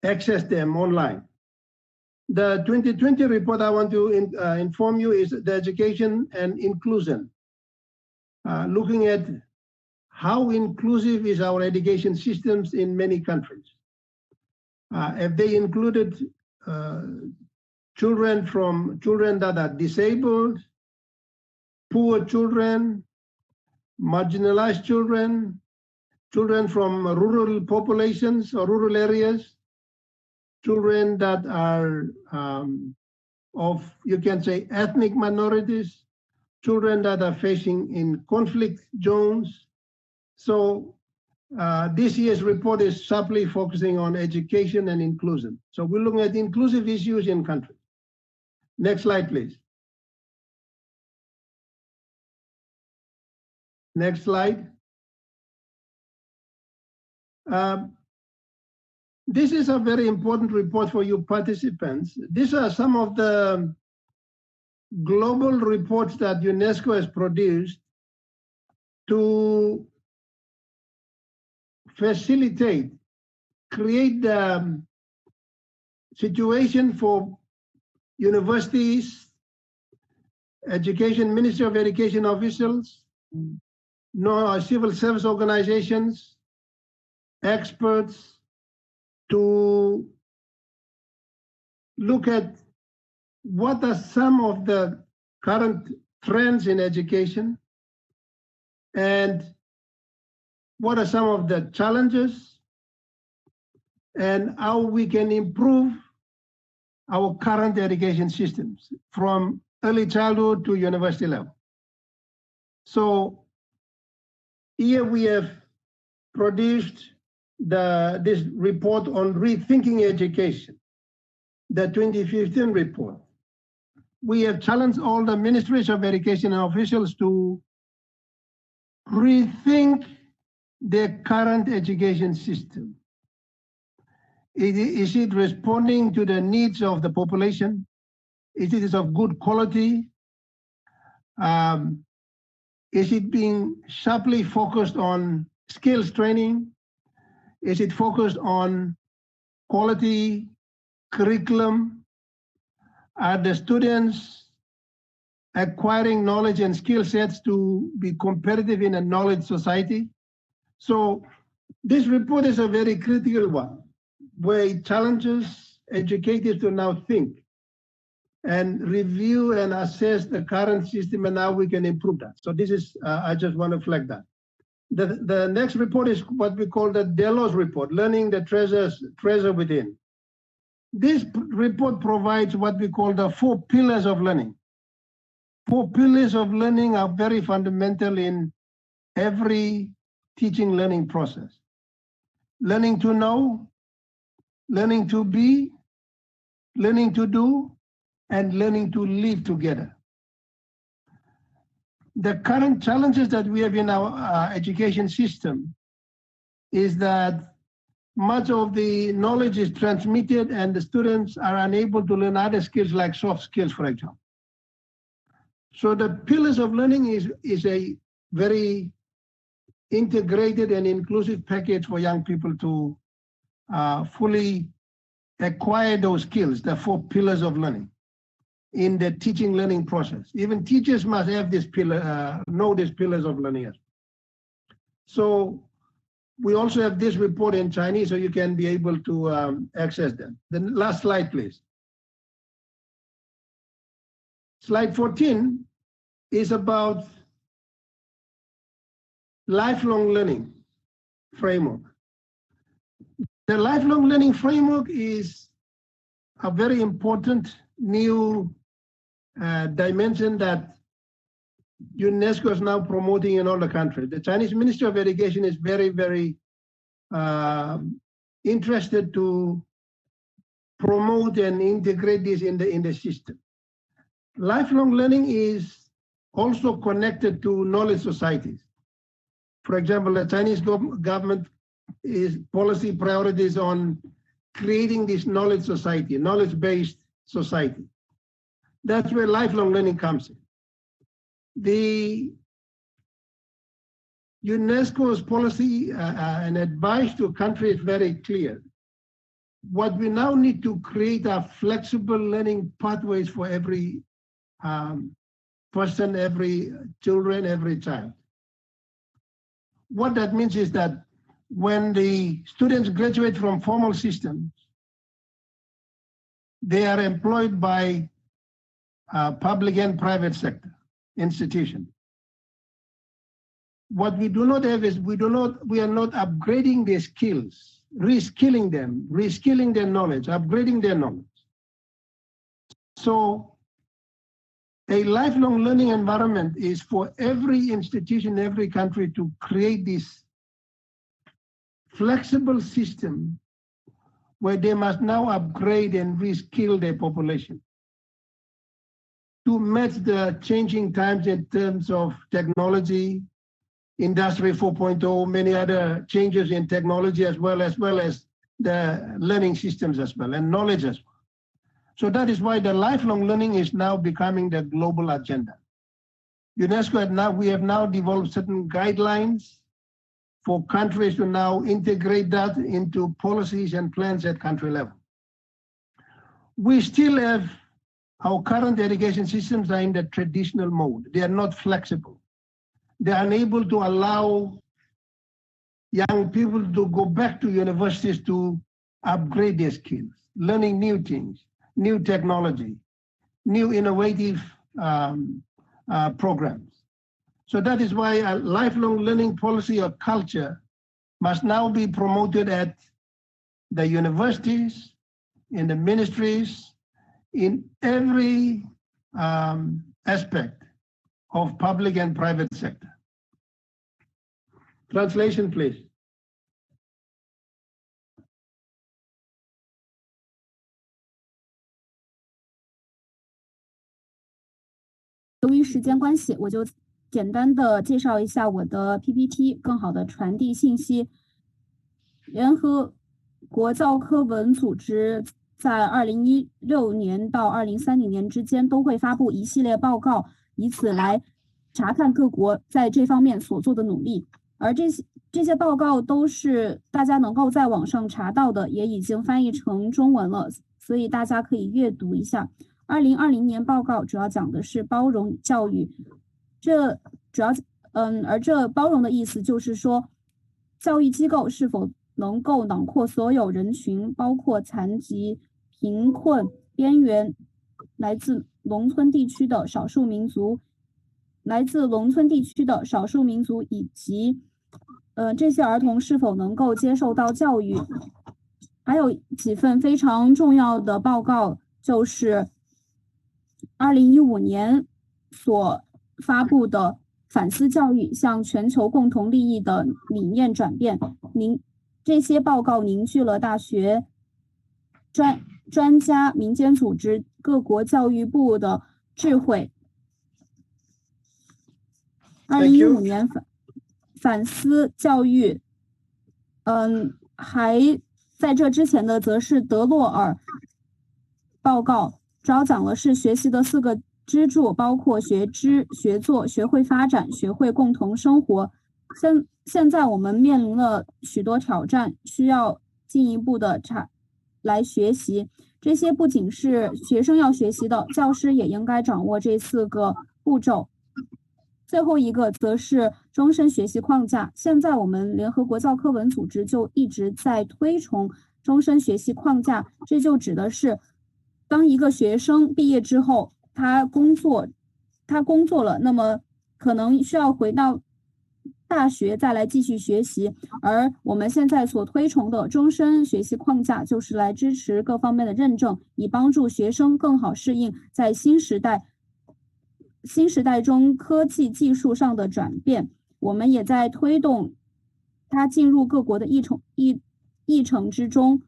access them online. The 2020 report I want to inform you is the education and inclusion, looking at how inclusive is our education systems in many countries. Have they included children that are disabled, poor children, marginalized children, children from rural populations or rural areas, children that are of, you can say, ethnic minorities, children that are facing in conflict zones. So this year's report is sharply focusing on education and inclusion. So we're looking at inclusive issues in countries. Next slide, please. Next slide. This is a very important report for you participants. These are some of the global reports that UNESCO has produced to facilitate, create the situation for universities, Ministry of Education officials, civil service organizations, experts, to look at what are some of the current trends in education and what are some of the challenges and how we can improve our current education systems from early childhood to university level. So here we have produced this report on rethinking education, the 2015 report. We have challenged all the ministries of education and officials to rethink their current education system. Is it responding to the needs of the population? Is it of good quality? Is it being sharply focused on skills training? Is it focused on quality curriculum? Are the students acquiring knowledge and skill sets to be competitive in a knowledge society? So this report is a very critical one, where it challenges educators to now think and review and assess the current system and how we can improve that. So this is, I just want to flag that. The next report is what we call the Delos report, Learning the Treasure Within. This report provides what we call the 4 pillars of learning. 4 pillars of learning are very fundamental in every teaching learning process. Learning to know, learning to be, learning to do, and learning to live together. The current challenges that we have in our education system is that much of the knowledge is transmitted and the students are unable to learn other skills like soft skills, for example. So the pillars of learning is a very integrated and inclusive package for young people to fully acquire those skills, the 4 pillars of learning in the teaching learning process. Even teachers must have this pillar, know these pillars of learning. So we also have this report in Chinese, so you can be able to access them. The last slide, please. Slide 14 is about lifelong learning framework. The lifelong learning framework is a very important new dimension that UNESCO is now promoting in all the countries. The Chinese Ministry of Education is very, very interested to promote and integrate this in the system. Lifelong learning is also connected to knowledge societies. For example, the Chinese government is policy priorities on creating this knowledge society, knowledge-based society. That's where lifelong learning comes in. The UNESCO's policy and advice to countries is very clear. What we now need to create are flexible learning pathways for every person, every children, every child. What that means is that when the students graduate from formal systems, they are employed by public and private sector institutions. What we do not have is we are not upgrading their skills, reskilling them, reskilling their knowledge, upgrading their knowledge. So a lifelong learning environment is for every institution, every country to create this flexible system where they must now upgrade and reskill their population to match the changing times in terms of technology, Industry 4.0, many other changes in technology as well as the learning systems as well, and knowledge as well. So that is why the lifelong learning is now becoming the global agenda. UNESCO we have now developed certain guidelines for countries to now integrate that into policies and plans at country level. We still have our current education systems are in the traditional mode. They are not flexible. They are unable to allow young people to go back to universities to upgrade their skills, learning new things, new technology, new innovative programs. So that is why a lifelong learning policy or culture must now be promoted at the universities, in the ministries, in every aspect of public and private sector. Translation, please. 由于时间关系，我就简单的介绍一下我的 PPT， 更好的传递信息。联合国教科文组织在2016年到2030年之间都会发布一系列报告，以此来查看各国在这方面所做的努力。而这些报告都是大家能够在网上查到的，也已经翻译成中文了，所以大家可以阅读一下。2020年报告主要讲的是包容教育，而这包容的意思就是说，教育机构是否能够囊括所有人群，包括残疾、贫困、边缘、来自农村地区的少数民族以及这些儿童是否能够接受到教育。还有几份非常重要的报告，就是2015年所发布的反思教育向全球共同利益的理念转变。这些报告凝聚了大学专家、民间组织、各国教育部的智慧。2015年反思教育，还在这之前的则是德洛尔报告，主要讲的是学习的4个支柱，包括学知、学做、学会发展、学会共同生活。现在我们面临了许多挑战，需要进一步的来学习。这些不仅是学生要学习的，教师也应该掌握这4个步骤。最后一个则是终身学习框架。现在我们联合国教科文组织就一直在推崇终身学习框架，这就指的是当一个学生毕业之后，他工作了，那么可能需要回到大学再来继续学习，而我们现在所推崇的终身学习框架就是来支持各方面的认证，以帮助学生更好适应在新时代中科技技术上的转变。我们也在推动它进入各国的议程之中。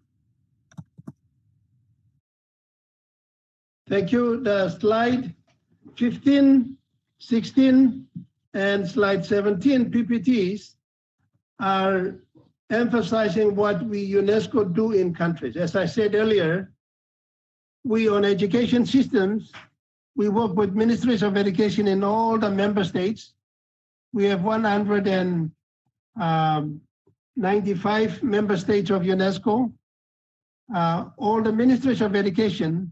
Thank you. The slide 15, 16, and slide 17 PPTs are emphasizing what we UNESCO do in countries. As I said earlier, we on education systems, we work with ministries of education in all the member states. We have 195 member states of UNESCO. All the ministries of education,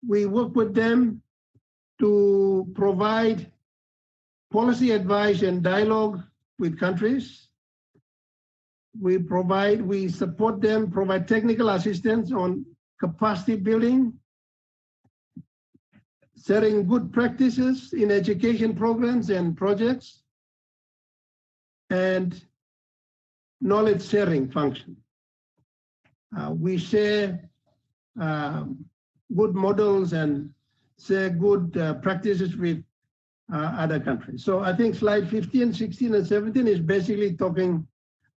we work with them to provide policy advice and dialogue with countries. We support them, provide technical assistance on capacity building, setting good practices in education programs and projects, and knowledge sharing function. We share good models and share good practices with other countries. So I think slide 15, 16, and 17 is basically talking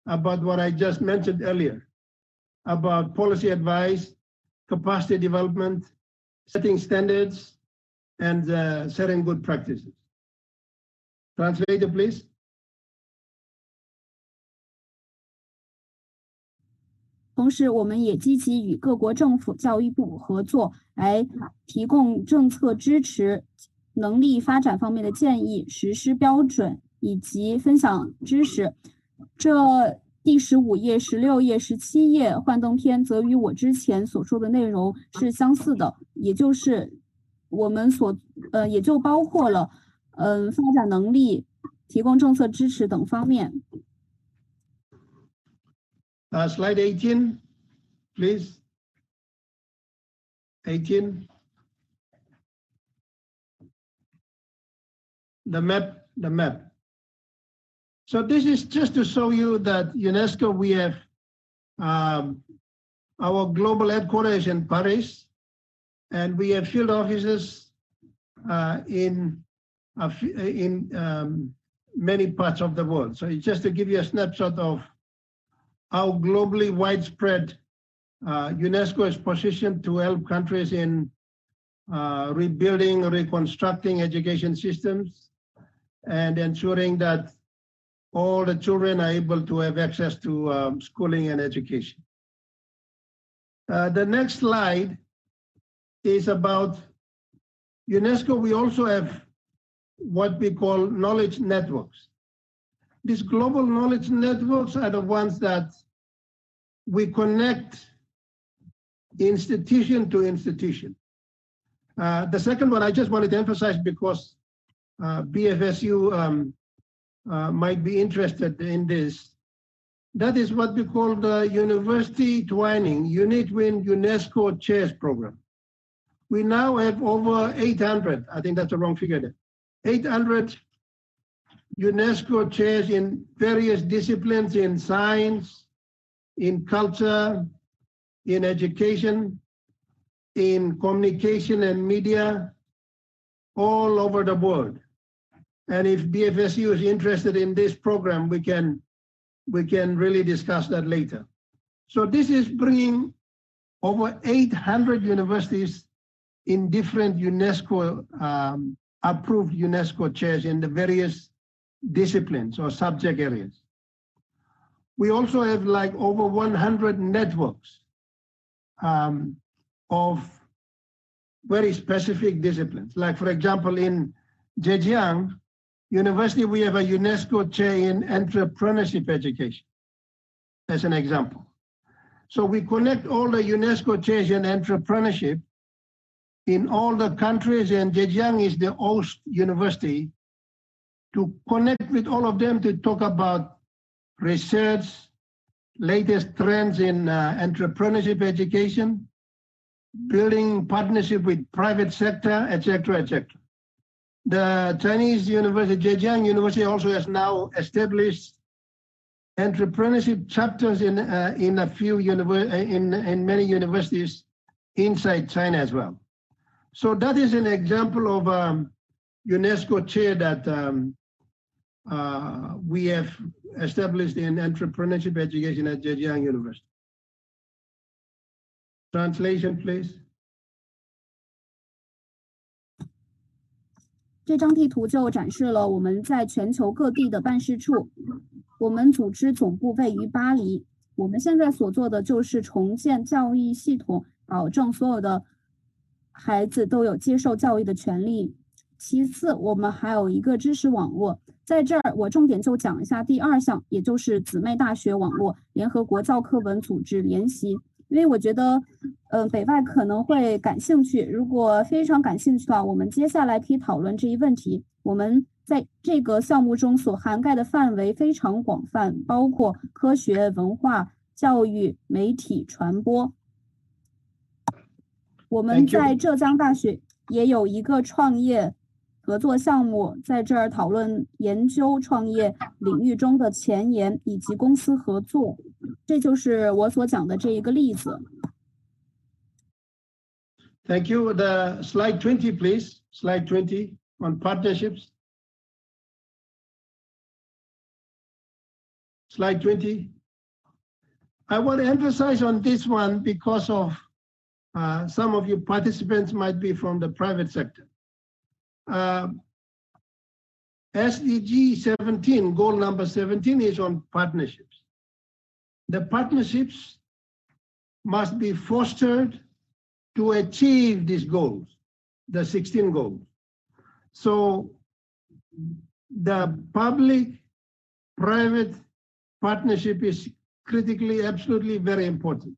about what I just mentioned earlier, about policy advice, capacity development, setting standards, and setting good practices. Translator, please. 同时，我们也积极与各国政府、教育部合作，来提供政策支持、能力发展方面的建议、实施标准以及分享知识。这第15页、16页、17页幻灯片则与我之前所说的内容是相似的，也就是我们也就包括了发展能力、提供政策支持等方面。Slide 18, please. 18. The map. So this is just to show you that UNESCO, we have our global headquarters in Paris, and we have field offices in many parts of the world. So it's just to give you a snapshot of how globally widespread UNESCO is positioned to help countries in rebuilding, reconstructing education systems, and ensuring that all the children are able to have access to schooling and education. The next slide is about UNESCO. We also have what we call knowledge networks. These global knowledge networks are the ones that we connect institution to institution. The second one I just wanted to emphasize because BFSU might be interested in this. That is what we call the University Twining Unit-Win UNESCO Chairs Program. We now have over 800, I think that's the wrong figure there, 800 UNESCO chairs in various disciplines, in science, in culture, in education, in communication and media, all over the world. And if BFSU is interested in this program, we can really discuss that later. So this is bringing over 800 universities in different UNESCO, approved UNESCO chairs in the various disciplines or subject areas. We also have like over 100 networks of very specific disciplines. Like for example, in Zhejiang University, we have a UNESCO chair in entrepreneurship education, as an example. So we connect all the UNESCO chairs in entrepreneurship in all the countries, and Zhejiang is the host university to connect with all of them to talk about research, latest trends in entrepreneurship education, building partnership with private sector, etc., etc. The Chinese University, Zhejiang University, also has now established entrepreneurship chapters in a few in many universities inside China as well. So that is an example of UNESCO chair that we have established in entrepreneurship education at Zhejiang University. Translation, please. 这张地图就展示了我们在全球各地的办事处。我们组织总部位于巴黎。我们现在所做的就是重建教育系统，保证所有的孩子都有接受教育的权利。其次，我们还有一个知识网络。在这儿，我重点就讲一下第2项，也就是姊妹大学网络联合国教科文组织联席。因为我觉得，北外可能会感兴趣。如果非常感兴趣的话，我们接下来可以讨论这一问题。我们在这个项目中所涵盖的范围非常广泛，包括科学、文化、教育、媒体、传播。我们在浙江大学也有一个创业合作项目，在这儿讨论研究创业领域中的前沿以及公司合作。这就是我所讲的这一个例子。Thank you. The slide 20, please. Slide 20 on partnerships. Slide 20. I want to emphasize on this one because of some of you participants might be from the private sector. SDG 17, goal number 17 is on partnerships. The partnerships must be fostered to achieve these goals, the 16 goals. So the public-private partnership is critically, absolutely very important.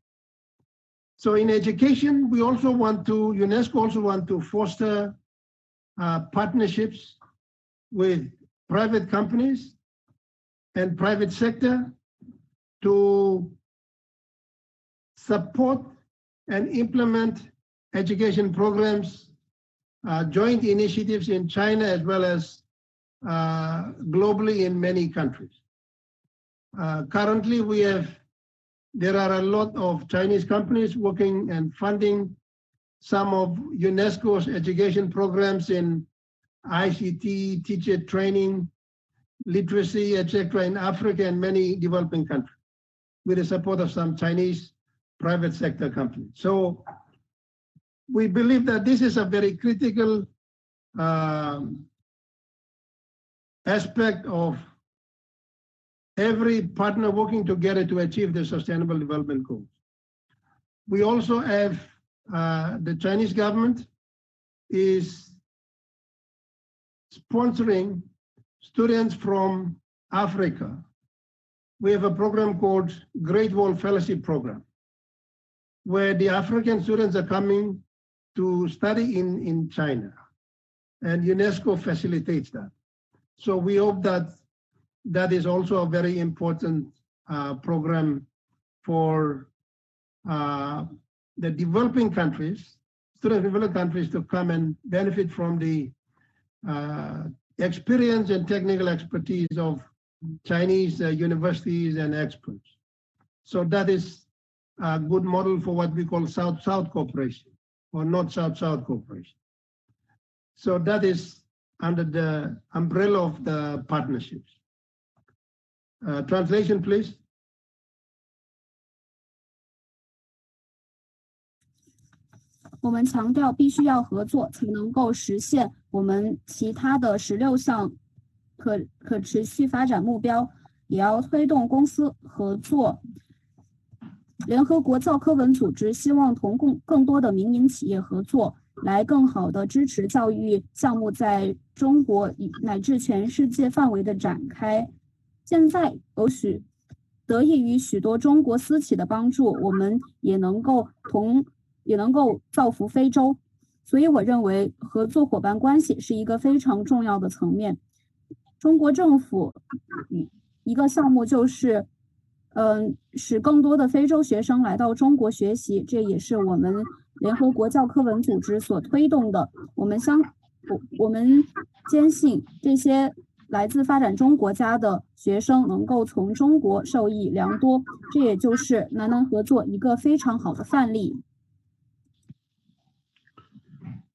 So in education, we also want to, UNESCO also want to foster partnerships with private companies and private sector to support and implement education programs, joint initiatives in China as well as globally in many countries. Currently, there are a lot of Chinese companies working and funding some of UNESCO's education programs in ICT, teacher training, literacy, etc. in Africa and many developing countries with the support of some Chinese private sector companies. So we believe that this is a very critical aspect of every partner working together to achieve the Sustainable Development Goals. We also have the Chinese government is sponsoring students from Africa. We have a program called Great Wall Fellowship Program, where the African students are coming to study in China, and UNESCO facilitates that. So we hope that that is also a very important program for the developing countries, students in developing countries to come and benefit from the experience and technical expertise of Chinese universities and experts. So that is a good model for what we call South-South cooperation or North-South-South cooperation. So that is under the umbrella of the partnerships. Translation, please. 我们强调必须要合作，才能够实现我们其他的16项可持续发展目标，也要推动公司合作。联合国教科文组织希望同更多的民营企业合作，来更好地支持教育项目在中国乃至全世界范围的展开。现在得益于许多中国私企的帮助，我们也能够造福非洲。所以我认为合作伙伴关系是一个非常重要的层面。中国政府一个项目就是使更多的非洲学生来到中国学习，这也是我们联合国教科文组织所推动的。我们坚信这些来自发展中国家的学生能够从中国受益良多，这也就是南南合作一个非常好的范例。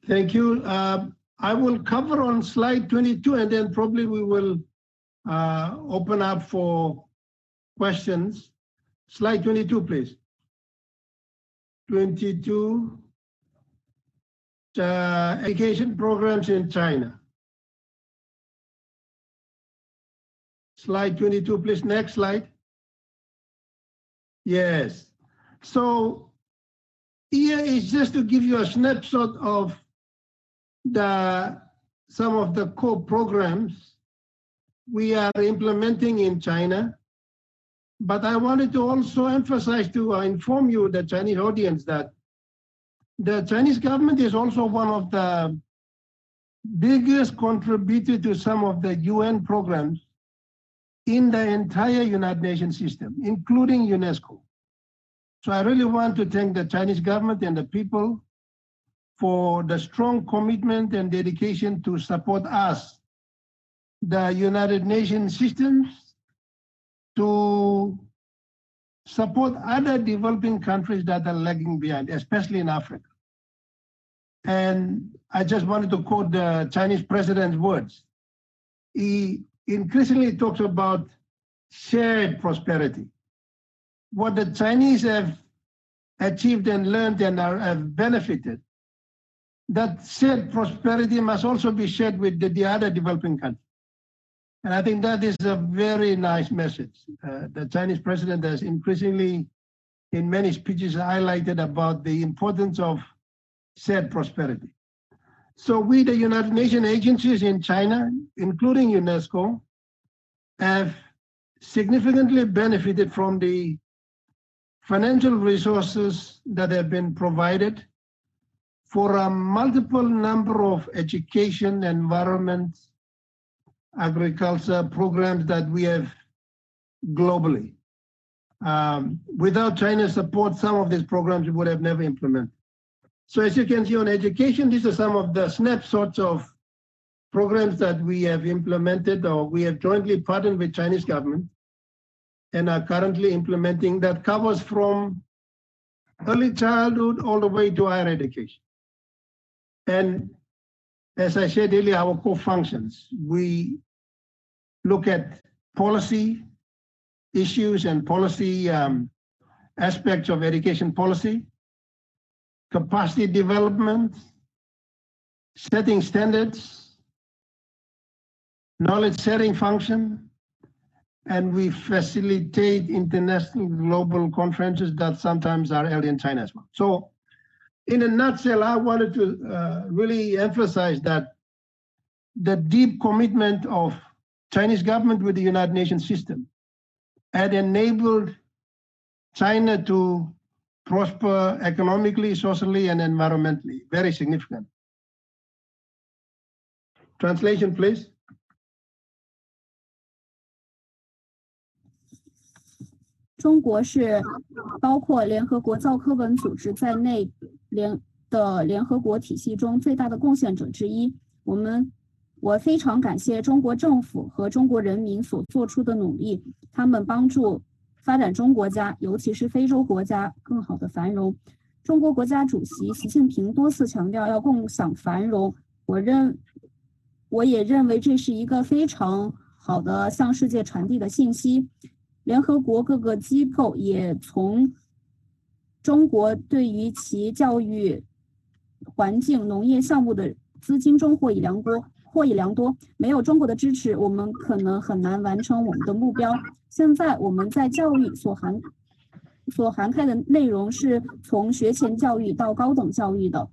Thank you. I will cover on slide 22 and then probably we will open up for questions. Slide 22, please. 22, education programs in China. Slide 22, please. Next slide. Yes. So here is just to give you a snapshot of some of the core programs we are implementing in China. But I wanted to also emphasize to inform you, the Chinese audience, that the Chinese government is also one of the biggest contributors to some of the UN programs in the entire United Nations system, including UNESCO. So I really want to thank the Chinese government and the people for the strong commitment and dedication to support us, the United Nations systems, to support other developing countries that are lagging behind, especially in Africa. And I just wanted to quote the Chinese president's words. He increasingly talks about shared prosperity. What the Chinese have achieved and learned and have benefited, that shared prosperity must also be shared with the other developing countries. And I think that is a very nice message. The Chinese president has increasingly, in many speeches, highlighted about the importance of shared prosperity. So we, the United Nations agencies in China, including UNESCO, have significantly benefited from the financial resources that have been provided for a multiple number of education, environment, agriculture programs that we have globally. Without China's support, some of these programs we would have never implemented. So as you can see on education, these are some of the snapshots of programs that we have implemented or we have jointly partnered with Chinese government and are currently implementing, that covers from early childhood all the way to higher education. And as I said earlier, our core functions, we look at policy issues and policy aspects of education policy, capacity development, setting standards, knowledge sharing function, and we facilitate international global conferences that sometimes are held in China as well. So in a nutshell, I wanted to really emphasize that the deep commitment of Chinese government with the United Nations system had enabled China to prosper economically, socially, and environmentally. Very significant. Translation, please. 中国是包括联合国教科文组织在内的联合国体系中最大的贡献者之一。我非常感谢中国政府和中国人民所做出的努力，他们帮助发展中国家，尤其是非洲国家更好的繁荣。中国国家主席习近平多次强调要共享繁荣，我也认为这是一个非常好的向世界传递的信息。联合国各个机构也从中国对于其教育、环境、农业项目的资金中获益良多。没有中国的支持，我们可能很难完成我们的目标。现在我们在教育所涵盖的内容是从学前教育到高等教育的。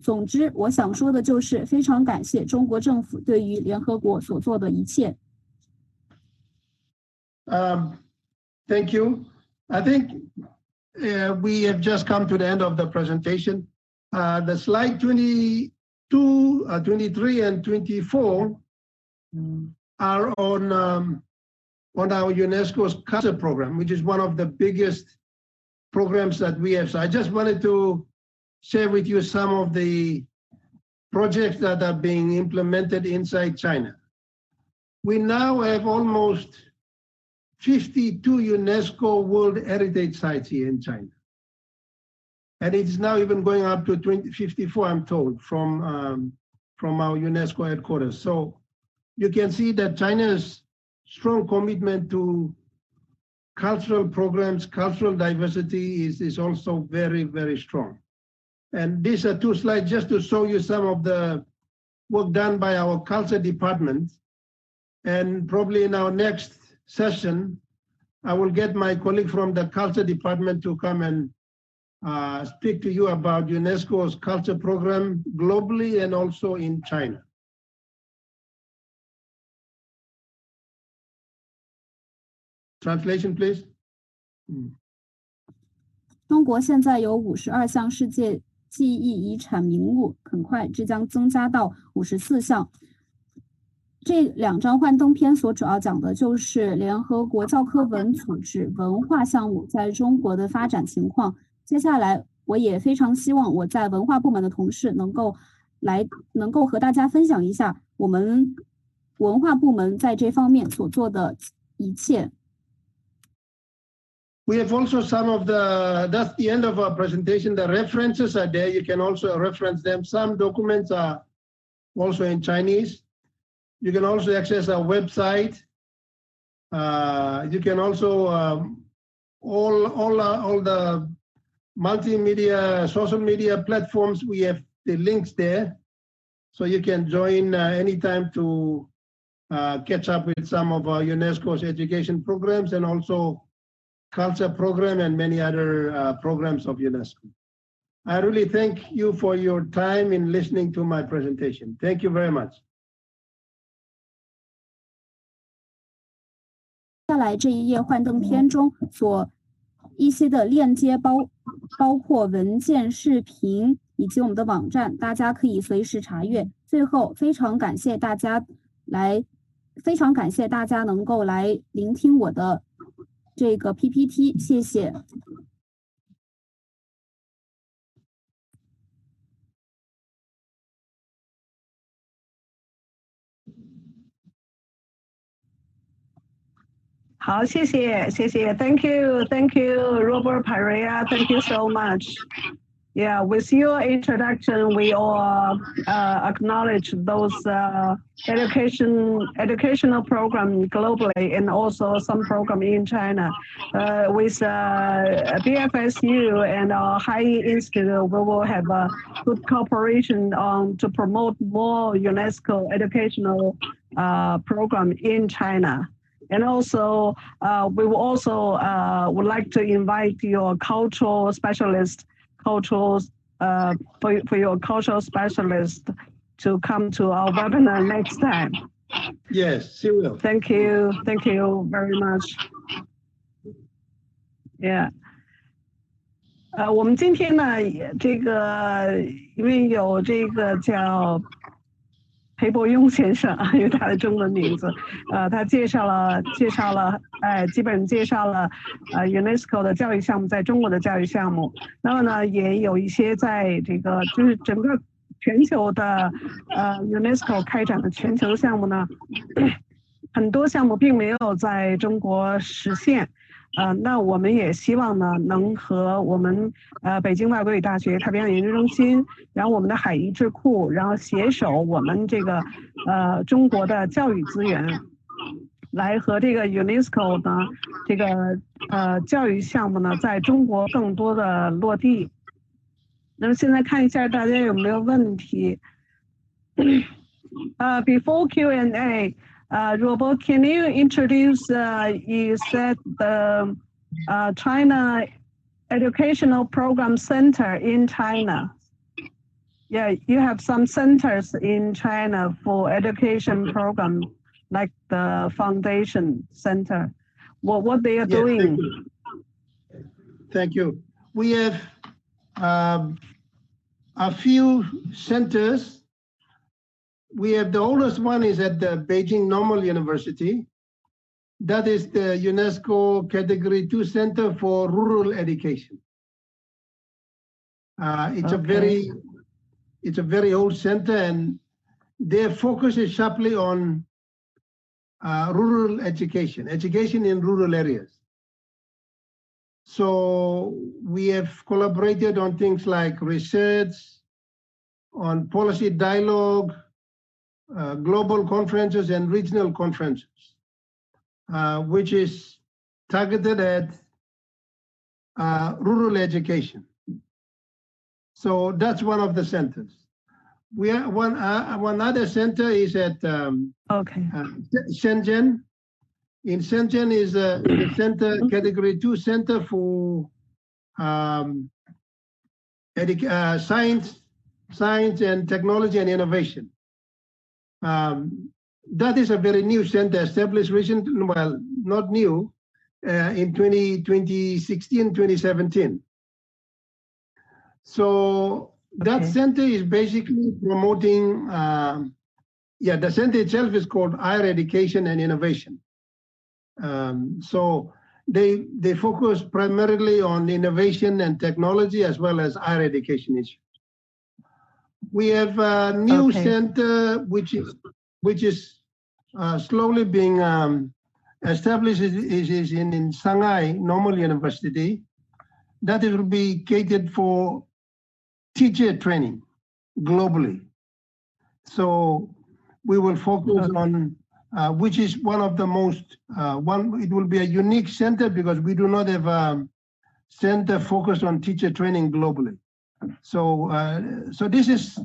总之，我想说的就是非常感谢中国政府对于联合国所做的一切。Thank you. I think we have just come to the end of the presentation. The slide 22, 23, and 24 are on our UNESCO's culture program, which is one of the biggest programs that we have. So I just wanted to share with you some of the projects that are being implemented inside China. We now have almost 52 UNESCO World Heritage Sites here in China. And it's now even going up to 54, I'm told, from our UNESCO headquarters. So you can see that China's strong commitment to cultural programs, cultural diversity is also very, very strong. And these are two slides just to show you some of the work done by our culture department. And probably in our next session, I will get my colleague from the culture department to come and speak to you about UNESCO's culture program globally and also in China. Translation, please. 中国现在有52项世界记忆遗产名录，很快这将增加到54项。这两张幻灯片所主要讲的就是联合国教科文组织文化项目在中国的发展情况。接下来，我也非常希望我在文化部门的同事能够和大家分享一下我们文化部门在这方面所做的一切。We have also some of that's the end of our presentation. The references are there. You can also reference them. Some documents are also in Chinese. You can also access our website. You can also, all the multimedia, social media platforms, we have the links there. So you can join anytime to catch up with some of our UNESCO's education programs and also culture program and many other programs of UNESCO. I really thank you for your time in listening to my presentation. Thank you very much. 下来这一页幻灯片中所一些的链接包括文件、视频以及我们的网站，大家可以随时查阅。最后，非常感谢大家能够来聆听我的这个 PPT， 谢谢。好，谢谢 ，Thank you, Robert Pereira, thank you so much. Yeah, with your introduction, we all acknowledge those educational programs globally and also some program in China. With BFSU and our HAIYI Institute, we will have a good cooperation to promote more UNESCO educational program in China. And also, we will also would like to invite your cultural specialist, for your cultural specialist to come to our webinar next time. Yes, she will. Thank you very much. Yeah. 我们今天呢，这个因为有这个叫裴伯庸先生，因为他的中文名字，他介绍了，基本介绍了UNESCO 的教育项目在中国的教育项目。那么呢，也有一些在这个就是整个全球的UNESCO 开展的全球项目呢，很多项目并没有在中国实现。那我们也希望呢，能和我们北京外国语大学太平洋研究中心，然后我们的海颐智库，然后携手我们这个中国的教育资源，来和这个 UNESCO 呢这个教育项目呢，在中国更多的落地。那么现在看一下大家有没有问题？Before Q&A. Robert, can you introduce, you said the China Educational Program Center in China. Yeah, you have some centers in China for education program, like the Foundation Center. What they are doing? Thank you. We have a few centers. We have the oldest one is at the Beijing Normal University. That is the UNESCO Category 2 Center for Rural Education. It's a very old center, and their focus is sharply on rural education in rural areas. So we have collaborated on things like research, on policy dialogue, global conferences and regional conferences, which is targeted at rural education. So that's one of the centers. We have one other center is at Shenzhen. In Shenzhen is the center, Category 2 Center for science and technology and innovation. That is a very new center established recently, well, not new, in 2016, 2017. So that center is basically promoting, the center itself is called Higher Education and Innovation. So they focus primarily on innovation and technology as well as higher education issues. We have a new center which is slowly being established is in Shanghai Normal University. That will be catered for teacher training globally. So we will focus on, which is one of the most, it will be a unique center because we do not have a center focused on teacher training globally. So, so this is,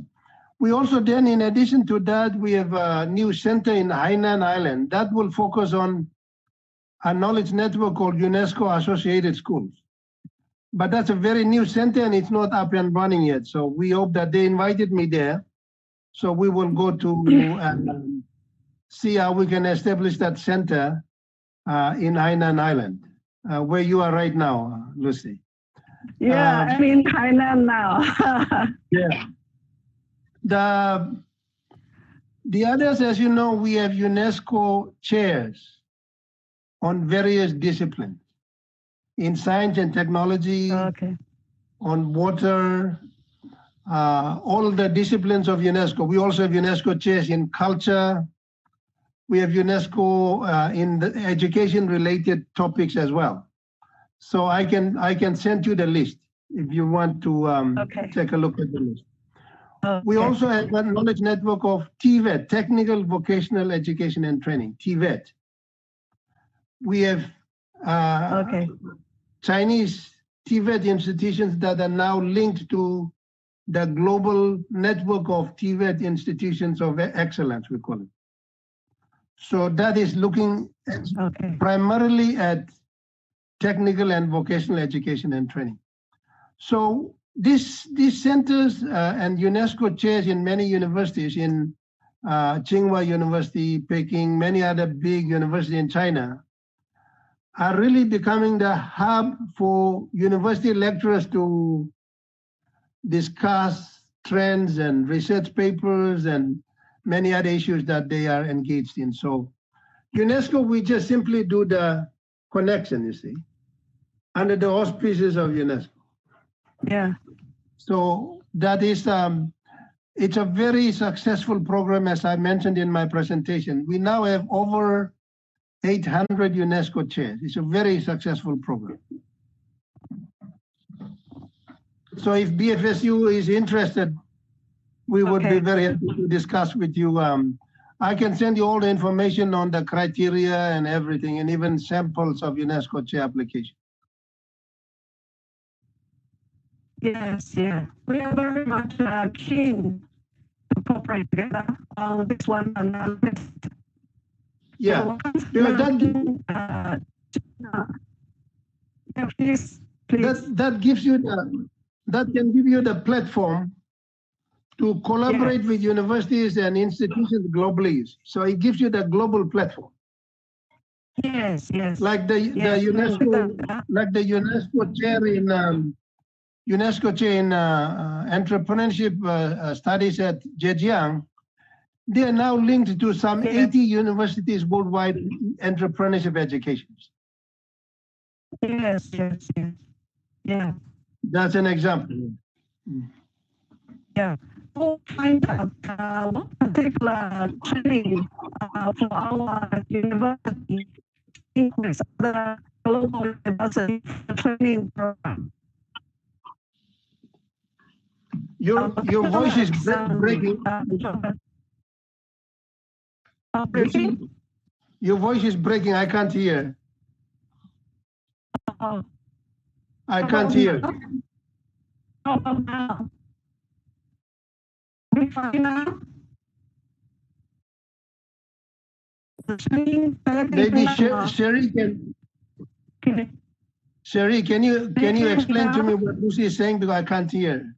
we also then, in addition to that, we have a new center in Hainan Island that will focus on a knowledge network called UNESCO Associated Schools. But that's a very new center and it's not up and running yet. So we hope that they invited me there. So we will go to see how we can establish that center in Hainan Island, where you are right now, Lucy. Yeah, I'm in Hainan now. Yeah. The others, as you know, we have UNESCO chairs on various disciplines. In science and technology, on water, all the disciplines of UNESCO. We also have UNESCO chairs in culture. We have UNESCO in the education-related topics as well. So I can send you the list if you want to take a look at the list. We also have a knowledge network of TVET, Technical Vocational Education and Training, TVET. We have Chinese TVET institutions that are now linked to the global network of TVET institutions of excellence, we call it. So that is looking primarily at technical and vocational education and training. So these centers and UNESCO chairs in many universities, in Tsinghua University, Peking, many other big universities in China, are really becoming the hub for university lecturers to discuss trends and research papers and many other issues that they are engaged in. So UNESCO, we just simply do the connection, you see, under the auspices of UNESCO. Yeah. So that is, it's a very successful program, as I mentioned in my presentation. We now have over 800 UNESCO chairs. It's a very successful program. So if BFSU is interested, we would be very happy to discuss with you. I can send you all the information on the criteria and everything, and even samples of UNESCO chair application. Yes, yeah. We are very much keen to cooperate together on this one and this. Yeah, because that gives you that can give you the platform to collaborate with universities and institutions globally. So it gives you the global platform. Yes, yes. Like the UNESCO, like the UNESCO chair in entrepreneurship studies at Zhejiang. They are now linked to some 80 universities worldwide in entrepreneurship educations. Yes, yes, yes. Yeah. That's an example. Yeah. We'll find out what particular training for our university includes the global university training program. Your voice is breaking. Your voice is breaking. I can't hear. I can't hear. How about now? Are we fine now? Maybe Sherry can. Sherry, can you explain to me what Lucy is saying, because I can't hear.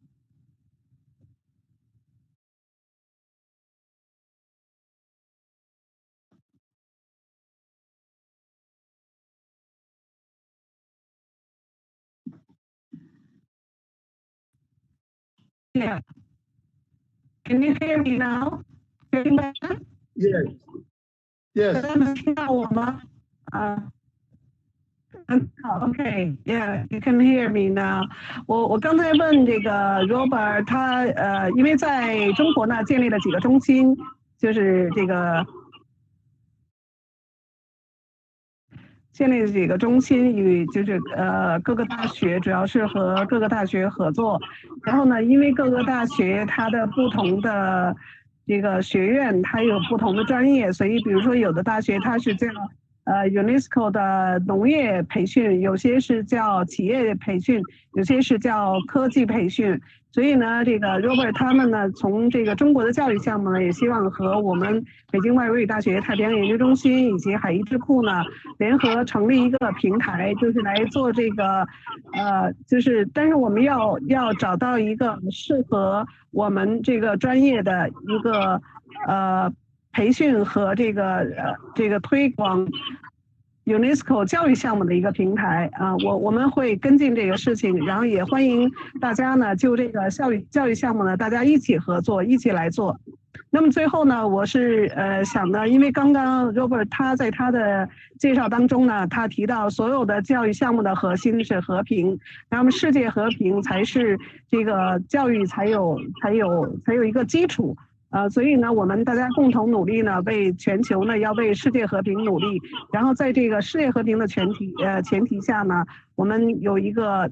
Yeah. Can you hear me now? Yes. Yes. Okay, yeah, you can hear me now. 我刚才问这个 Robert， 他因为在中国呢建立了几个中心，就是这个建立几个中心，与就是各个大学，主要是和各个大学合作。然后呢，因为各个大学它的不同的这个学院，它有不同的专业，所以比如说有的大学它是叫UNESCO 的农业培训，有些是叫企业培训，有些是叫科技培训。所以呢，这个 Robert 他们呢，从这个中国的教育项目呢，也希望和我们北京外国语大学太平洋研究中心以及海颐智库呢，联合成立一个平台，就是来做这个但是我们要找到一个适合我们这个专业的一个培训和这个推广 UNESCO 教育项目的一个平台啊，我们会跟进这个事情，然后也欢迎大家呢就这个教育项目呢，大家一起合作，一起来做。那么最后呢，我是想呢，因为刚刚 Robert 他在他的介绍当中呢，他提到所有的教育项目的核心是和平，那么世界和平才是这个教育才有一个基础。所以呢，我们大家共同努力呢，为全球呢要为世界和平努力。然后在这个世界和平的前提下呢，我们有一个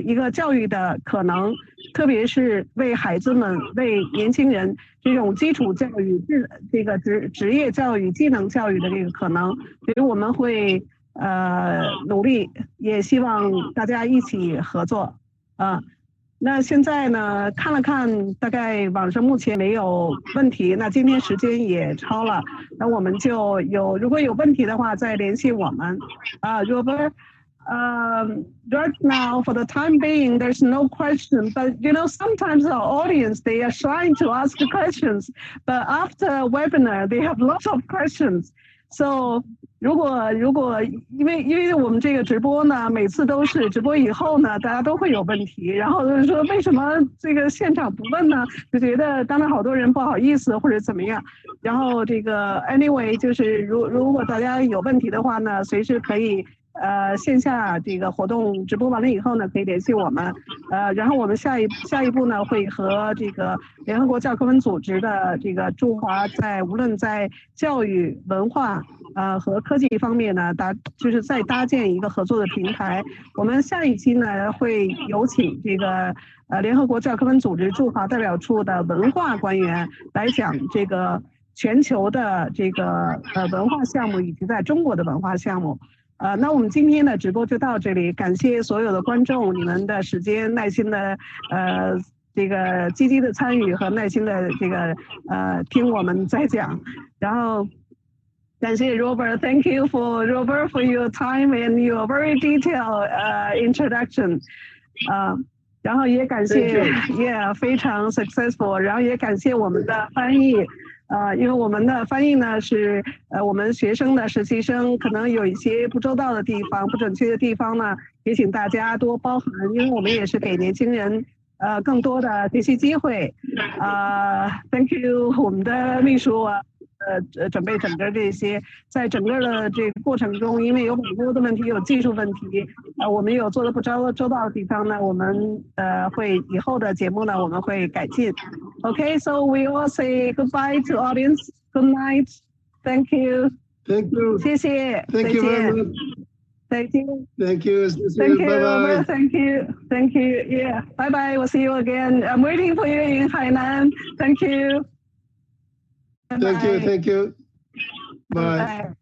一个教育的可能，特别是为孩子们、为年轻人这种基础教育、这个职业教育、技能教育的这个可能，所以我们会努力，也希望大家一起合作那现在呢，看了看，大概网上目前没有问题。那今天时间也超了，那我们就如果有问题的话，再联系我们。Robert, right now, for the time being, there's no question. But sometimes our audience they are trying to ask questions, but after webinar, they have lots of questions. So如果因为我们这个直播呢，每次都是直播以后呢，大家都会有问题，然后就是说为什么这个现场不问呢？就觉得当然好多人不好意思或者怎么样。然后这个 anyway 就是如果大家有问题的话呢，随时可以线下这个活动直播完了以后呢，可以联系我们。然后我们下一步呢，会和这个联合国教科文组织的这个驻华无论在教育、文化和科技方面呢，就是再搭建一个合作的平台。我们下一期呢，会有请这个联合国教科文组织驻华代表处的文化官员来讲这个全球的这个文化项目以及在中国的文化项目。那我们今天的直播就到这里，感谢所有的观众，你们的时间耐心的这个积极的参与和耐心的这个听我们在讲，然后感谢 Robert，Thank you for your time and your very detailed introduction， 然后也感谢 ，Yeah， 非常 successful， 然后也感谢我们的翻译。因为我们的翻译呢是我们学生的实习生，可能有一些不周到的地方、不准确的地方呢，也请大家多包涵，因为我们也是给年轻人更多的学习机会。Thank you， 我们的秘书准备整个这些，在整个的这个过程中，因为有很多的问题，有技术问题，我们有做的不周到的地方呢，我们会以后的节目呢，我们会改进。Okay, so we all say goodbye to audience. Good night. Thank you. Thank you. 谢谢。 Thank you very much. Thank you. Thank you. Thank you. Bye-bye. Thank you. Thank you. Yeah. Bye bye. We'll see you again. I'm waiting for you in Hainan. Thank you. Thank you. Thank you. Bye. Bye.